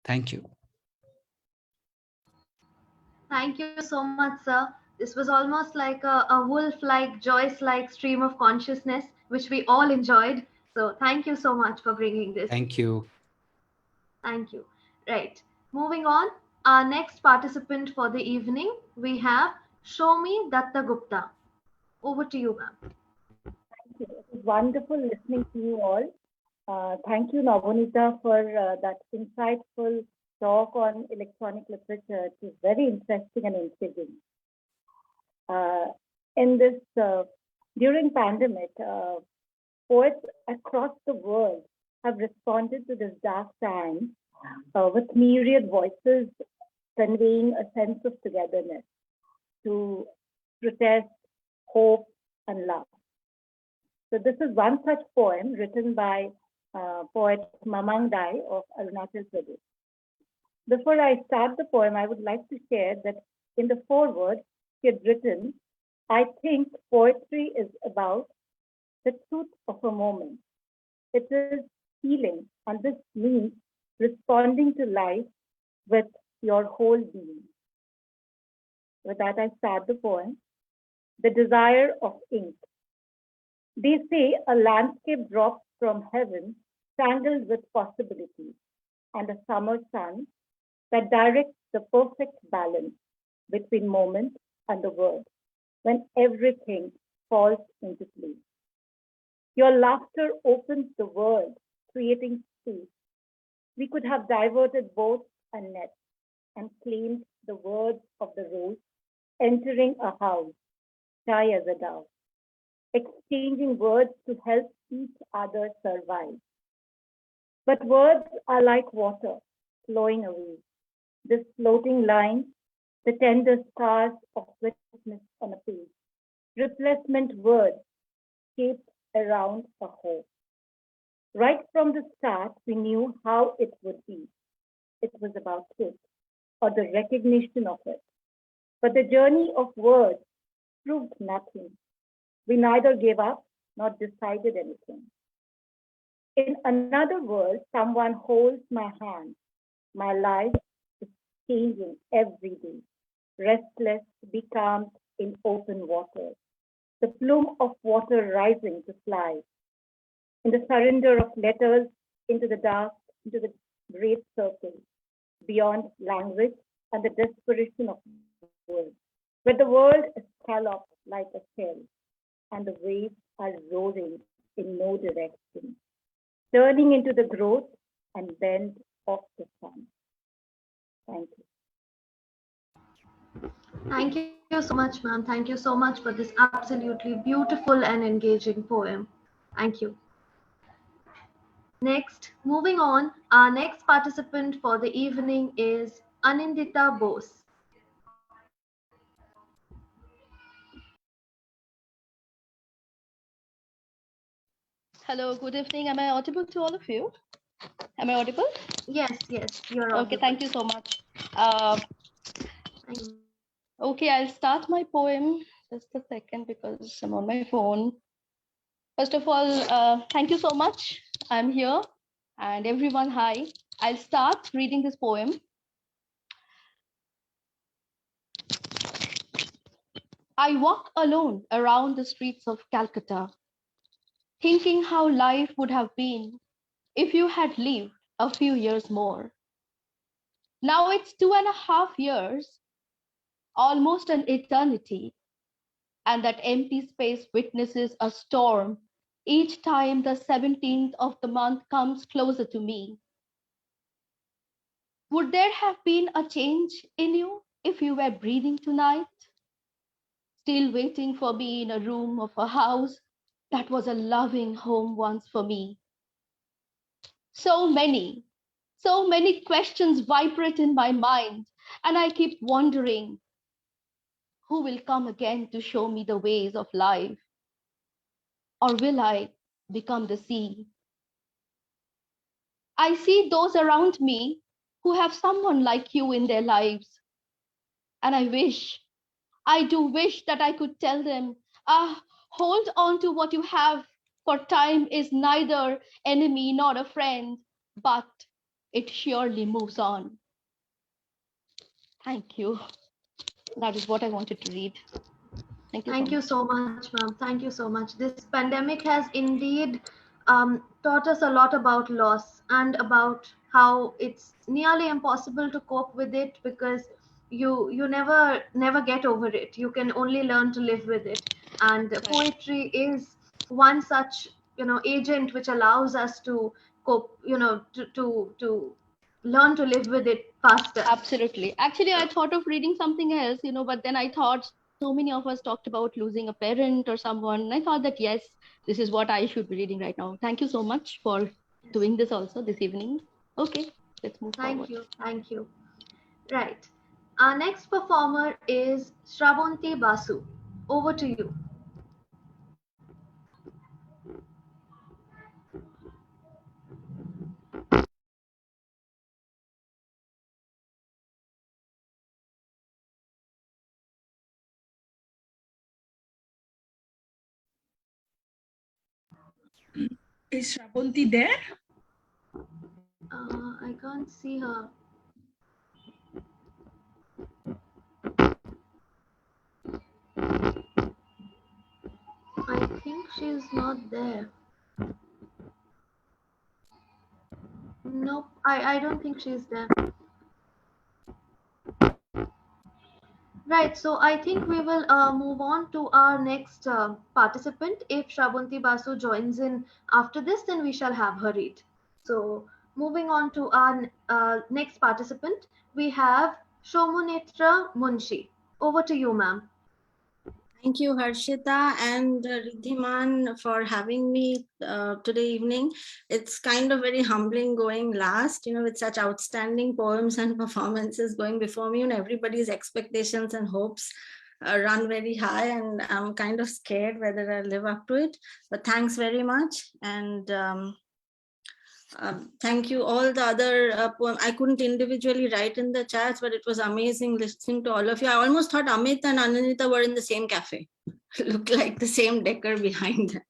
Thank you. Thank you so much, sir. This was almost like a wolf-like, Joyce-like stream of consciousness, which we all enjoyed. So thank you so much for bringing this. Thank you. Thank you. Right. Moving on, our next participant for the evening, we have Shomi Datta Gupta. Over to you, ma'am. Thank you. It was wonderful listening to you all. Thank you, Navonita, for that insightful talk on electronic literature. It was very interesting and intriguing. In this, during pandemic, poets across the world have responded to this dark time with myriad voices conveying a sense of togetherness to protest, hope, and love. So this is one such poem written by poet Mamang Dai of Arunachal Pradesh. Before I start the poem, I would like to share that in the foreword, she had written, I think poetry is about the truth of a moment. It is healing, and this means responding to life with your whole being. With that, I start the poem. The desire of ink. They say a landscape drops from heaven, tangled with possibilities, and a summer sun that directs the perfect balance between moment and the word, when everything falls into place. Your laughter opens the world, creating space. We could have diverted boats and nets and claimed the words of the rose, entering a house, shy as a dove. exchanging words to help each other survive. But words are like water flowing away. This floating line, the tender scars of witness on a page. Replacement words shaped around a hope. Right from the start, we knew how it would be. It was about truth or the recognition of it. But the journey of words proved nothing. We neither gave up nor decided anything. In another world, someone holds my hand. My life is changing every day. Restless, becalmed in open water. The plume of water rising to fly. In the surrender of letters into the dark, into the great circle, beyond language and the desperation of the world, where the world is scalloped like a shell and the waves are roaring in no direction, turning into the growth and bend of the sun. Thank you. Thank you so much, ma'am. Thank you so much for this absolutely beautiful and engaging poem. Thank you. Next, moving on, our next participant for the evening is Anindita Bose. Hello, good evening. Am I audible to all of you? Am I audible? Yes, you're audible. Okay, thank you so much. Uh, okay, I'll start my poem. Just a second because I'm on my phone. First of all, thank you so much. I'm here. And everyone, hi. I'll start reading this poem. I walk alone around the streets of Calcutta, thinking how life would have been if you had lived a few years more. Now it's 2.5 years, almost an eternity, and that empty space witnesses a storm each time the 17th of the month comes closer to me. Would there have been a change in you if you were breathing tonight? Still waiting for me in a room of a house that was a loving home once for me. So many questions vibrate in my mind, and I keep wondering who will come again to show me the ways of life? Or will I become the sea? I see those around me who have someone like you in their lives, and I do wish that I could tell them, hold on to what you have, for time is neither enemy nor a friend, but it surely moves on. Thank you. That is what I wanted to read. Thank you so much, ma'am. Thank you so much. This pandemic has indeed taught us a lot about loss and about how it's nearly impossible to cope with it because you never get over it. You can only learn to live with it. And poetry is one such agent which allows us to cope, to learn to live with it faster. Absolutely. Actually, I thought of reading something else, but then I thought so many of us talked about losing a parent or someone. I thought that, yes, this is what I should be reading right now. Thank you so much for doing this also this evening. Okay, let's move forward. Thank you. Right. Our next performer is Shravanti Basu. Over to you. Is Shravanti there? I can't see her. I think she's not there. Nope, I don't think she's there. Right, so I think we will move on to our next participant. If Shravanti Basu joins in after this, then we shall have her read. So moving on to our next participant, we have Shomunetra Munshi. Over to you, ma'am. Thank you, Harshita and Riddhiman, for having me today evening. It's kind of very humbling going last, with such outstanding poems and performances going before me, and everybody's expectations and hopes run very high, and I'm kind of scared whether I'll live up to it. But thanks very much. And thank you. All the other poem, I couldn't individually write in the chats, but it was amazing listening to all of you. I almost thought Amit and Ananita were in the same cafe. Look like the same decor behind them,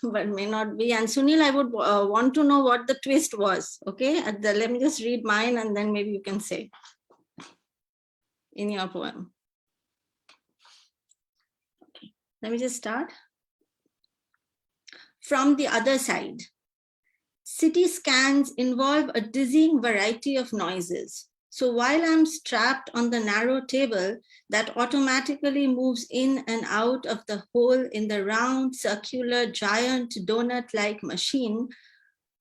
but may not be. And Sunil, I would want to know what the twist was. Okay, let me just read mine and then maybe you can say in your poem. Okay, let me just start. From the other side. City scans involve a dizzying variety of noises. So while I'm strapped on the narrow table that automatically moves in and out of the hole in the round, circular, giant donut-like machine,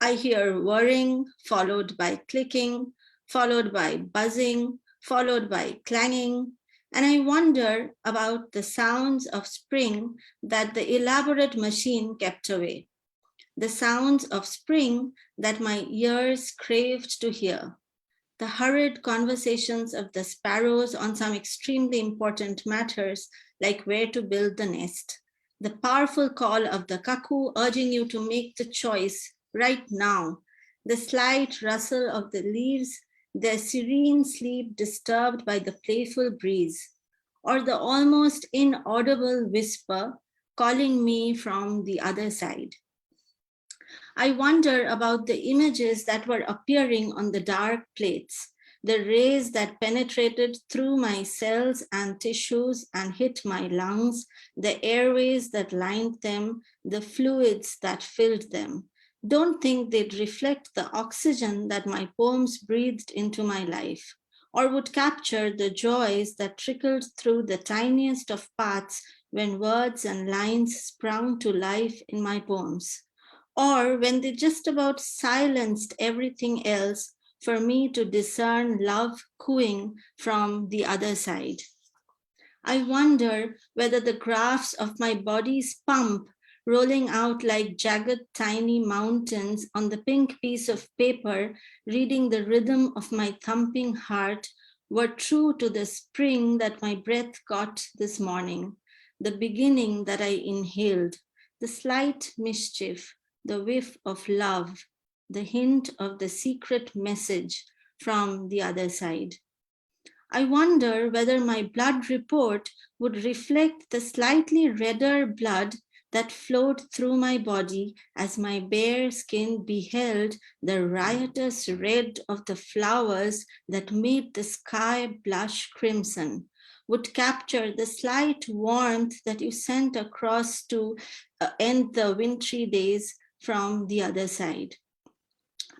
I hear whirring, followed by clicking, followed by buzzing, followed by clanging, and I wonder about the sounds of spring that the elaborate machine kept away. The sounds of spring that my ears craved to hear, the hurried conversations of the sparrows on some extremely important matters like where to build the nest, the powerful call of the cuckoo urging you to make the choice right now, the slight rustle of the leaves, their serene sleep disturbed by the playful breeze, or the almost inaudible whisper calling me from the other side. I wonder about the images that were appearing on the dark plates, the rays that penetrated through my cells and tissues and hit my lungs, the airways that lined them, the fluids that filled them. Don't think they'd reflect the oxygen that my poems breathed into my life, or would capture the joys that trickled through the tiniest of paths when words and lines sprung to life in my poems, or when they just about silenced everything else for me to discern love cooing from the other side. I wonder whether the graphs of my body's pump rolling out like jagged tiny mountains on the pink piece of paper, reading the rhythm of my thumping heart, were true to the spring that my breath got this morning, the beginning that I inhaled, the slight mischief, the whiff of love, the hint of the secret message from the other side. I wonder whether my blood report would reflect the slightly redder blood that flowed through my body as my bare skin beheld the riotous red of the flowers that made the sky blush crimson, would capture the slight warmth that you sent across to end the wintry days from the other side.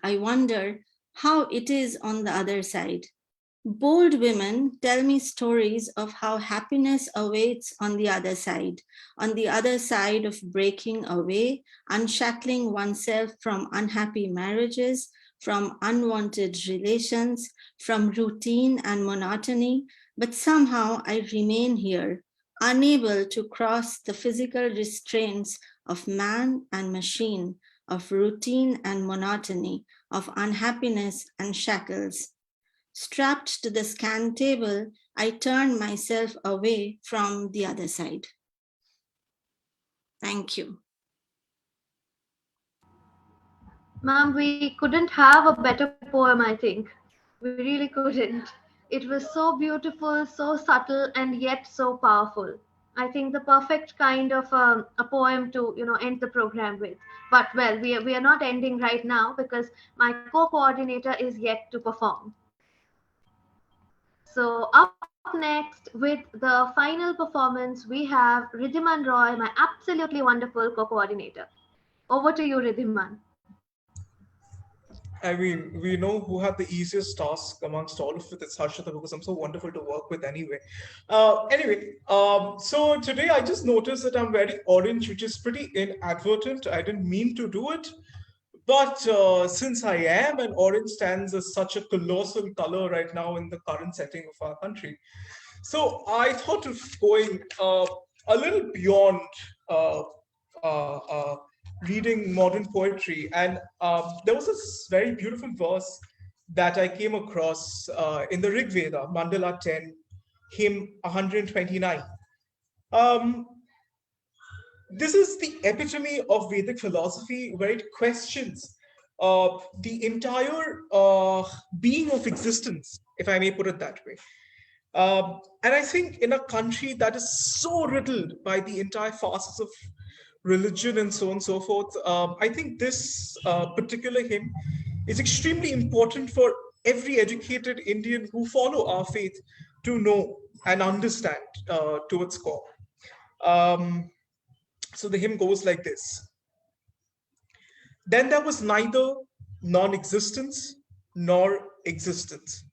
I wonder how it is on the other side. Bold women tell me stories of how happiness awaits on the other side of breaking away, unshackling oneself from unhappy marriages, from unwanted relations, from routine and monotony. But somehow I remain here, unable to cross the physical restraints of man and machine, of routine and monotony, of unhappiness and shackles. Strapped to the scan table, I turn myself away from the other side. Thank you. Ma'am, we couldn't have a better poem, I think. We really couldn't. It was so beautiful, so subtle, and yet so powerful. I think the perfect kind of a poem to end the program with. But well, we are not ending right now because my co-coordinator is yet to perform. So up next with the final performance, we have Ridhiman Roy, my absolutely wonderful co-coordinator. Over to you, Ridhiman. I mean, we know who had the easiest task amongst all of it. It's Harshita because I'm so wonderful to work with anyway. So today I just noticed that I'm wearing orange, which is pretty inadvertent. I didn't mean to do it. But since I am, and orange stands as such a colossal color right now in the current setting of our country. So I thought of going a little beyond uh, uh, uh, reading modern poetry. And there was this very beautiful verse that I came across in the Rig Veda, Mandala 10, hymn 129. Um, this is the epitome of Vedic philosophy, where it questions the entire being of existence, if I may put it that way. And I think in a country that is so riddled by the entire farces of religion and so on and so forth, I think this particular hymn is extremely important for every educated Indian who follow our faith to know and understand to its core. Um, so the hymn goes like this. Then there was neither non existence nor existence.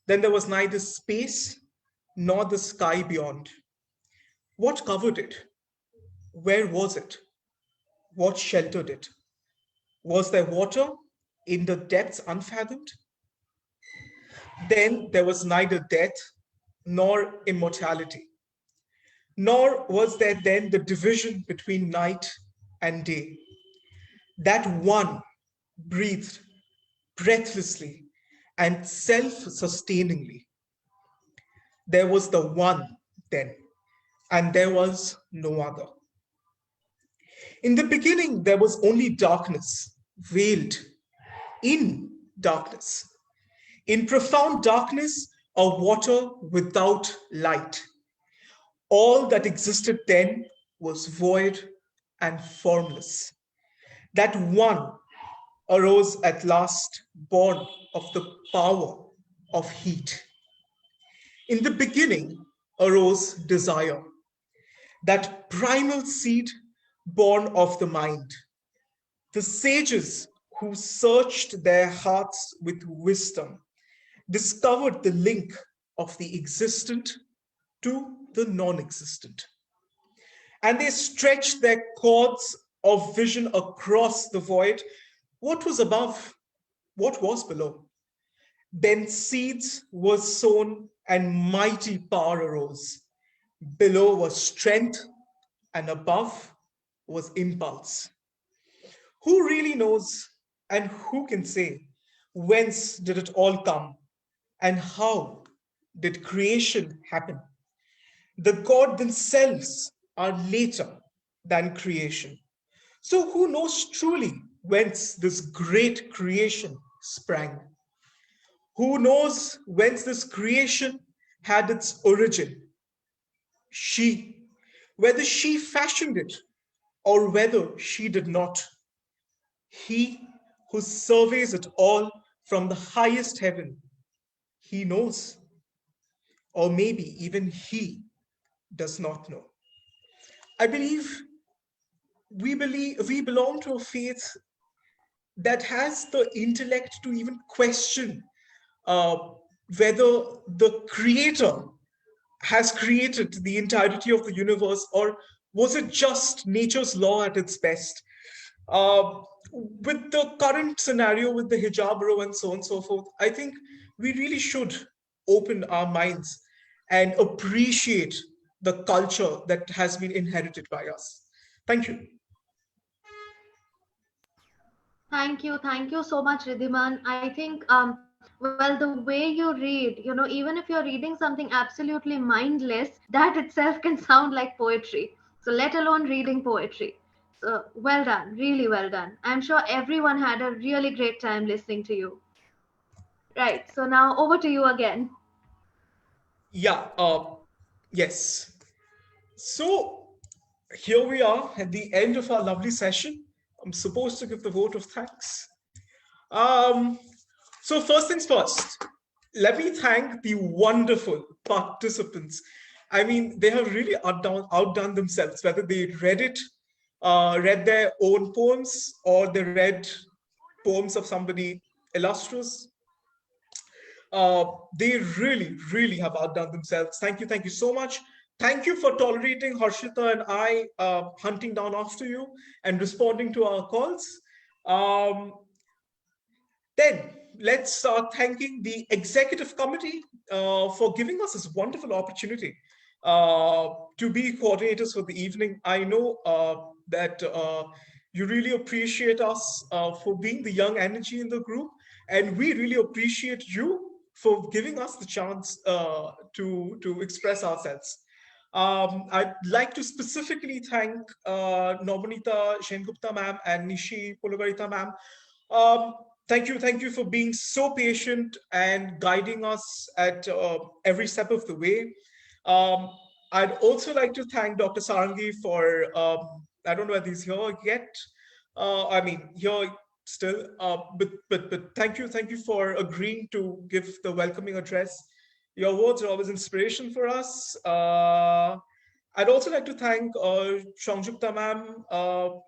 Then there was neither space nor the sky beyond. What covered it? Where was it? What sheltered it? Was there water in the depths unfathomed? Then there was neither death nor immortality, nor was there then the division between night and day. That one breathed breathlessly and self sustainingly. There was the one then, and there was no other. In the beginning, there was only darkness, veiled in darkness. In profound darkness, a water without light. All that existed then was void and formless. That one arose at last, born of the power of heat. In the beginning arose desire, that primal seed born of the mind. The sages who searched their hearts with wisdom discovered the link of the existent to the non existent. And they stretched their cords of vision across the void. What was above? What was below? Then seeds were sown and mighty power arose. Below was strength and above was impulse. Who really knows and who can say whence did it all come and how did creation happen? The God themselves are later than creation. So who knows truly whence this great creation sprang? Who knows whence this creation had its origin? She, whether she fashioned it or whether she did not. He who surveys it all from the highest heaven, he knows, or maybe even he does not know. I believe we belong to a faith that has the intellect to even question uh, whether the creator has created the entirety of the universe, or was it just nature's law at its best? Uh, with the current scenario with the hijab row and so on and so forth, I think we really should open our minds and appreciate the culture that has been inherited by us. Thank you. Thank you so much, Ridhiman. I think, well, the way you read, even if you're reading something absolutely mindless, that itself can sound like poetry. So, let alone reading poetry. So, well done, really well done. I'm sure everyone had a really great time listening to you. Right. So, now over to you again. Yeah, yes. So here we are at the end of our lovely session. I'm supposed to give the vote of thanks. Um, so first things first, let me thank the wonderful participants. I mean, they have really outdone themselves, whether they read their own poems, or they read poems of somebody illustrious. They really have outdone themselves. Thank you so much. Thank you for tolerating Harshita and I hunting down after you and responding to our calls. Um, then let's start thanking the executive committee for giving us this wonderful opportunity to be coordinators for the evening. I know that you really appreciate us for being the young energy in the group, and we really appreciate you for giving us the chance to express ourselves. I'd like to specifically thank Nobanita Shengupta ma'am and Nishi Pulavarita ma'am. Thank you for being so patient and guiding us at every step of the way. Um, I'd also like to thank Dr. Sarangi for, I don't know whether he's here yet. I mean, here still, but thank you for agreeing to give the welcoming address. Your words are always inspiration for us. I'd also like to thank Shangjukta ma'am,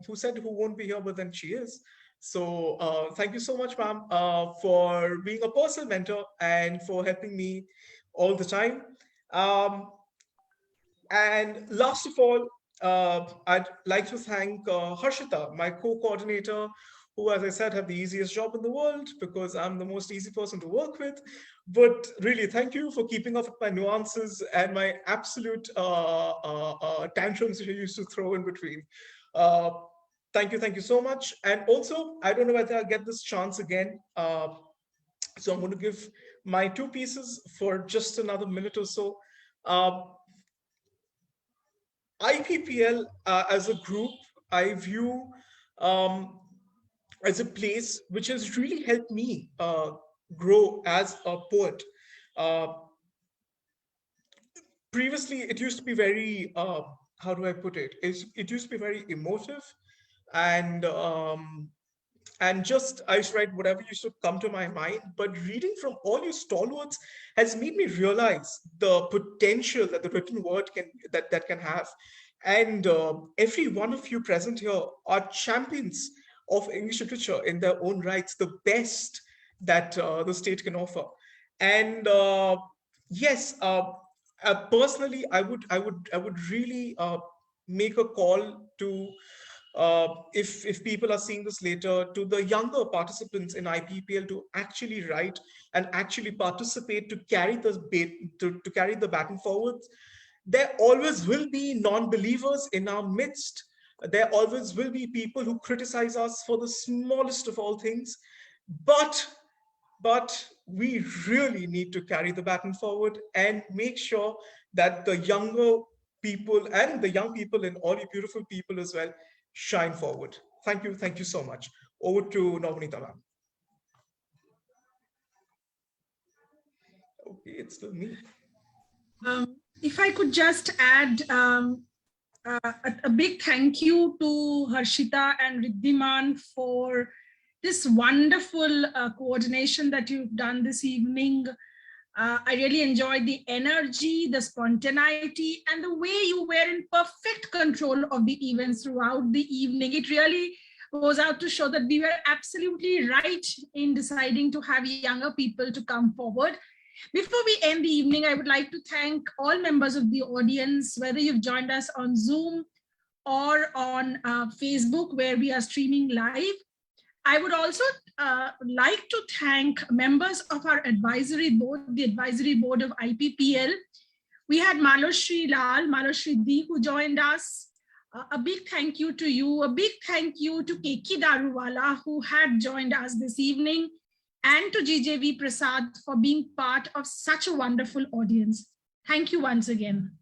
who said who won't be here, but then she is. So thank you so much, ma'am, for being a personal mentor and for helping me all the time. And last of all, I'd like to thank Harshita, my co-coordinator, who, as I said, have the easiest job in the world because I'm the most easy person to work with. But really, thank you for keeping up with my nuances and my absolute tantrums that you used to throw in between. Thank you so much. And also, I don't know whether I'll get this chance again. So I'm going to give my two pieces for just another minute or so. IPPL as a group, I view as a place which has really helped me grow as a poet. Uh, Previously, it used to be very, how do I put it? It used to be very emotive and just I used to write whatever used to come to my mind. But reading from all your stalwarts has made me realize the potential that the written word that can have. And every one of you present here are champions of English literature in their own rights, the best that the state can offer. And yes, personally, I would really make a call to if people are seeing this later, to the younger participants in IPPL to actually write and actually participate to carry to carry the baton forward. There always will be non-believers in our midst. There always will be people who criticize us for the smallest of all things, but we really need to carry the baton forward and make sure that the younger people and the young people and all you beautiful people as well shine forward. Thank you so much. Over to Navneeta ma'am. Okay, it's still me. If I could just add a big thank you to Harshita and Riddhiman for this wonderful coordination that you've done this evening. I really enjoyed the energy, the spontaneity, and the way you were in perfect control of the events throughout the evening. It really goes out to show that we were absolutely right in deciding to have younger people to come forward. Before we end the evening, I would like to thank all members of the audience, whether you've joined us on Zoom or on Facebook, where we are streaming live. I would also like to thank members of our advisory board, the advisory board of IPPL. We had Maloshri Lal, Maloshri D, who joined us. A big thank you to you. A big thank you to Keki Daruwala, who had joined us this evening, and to GJV Prasad for being part of such a wonderful audience. Thank you once again.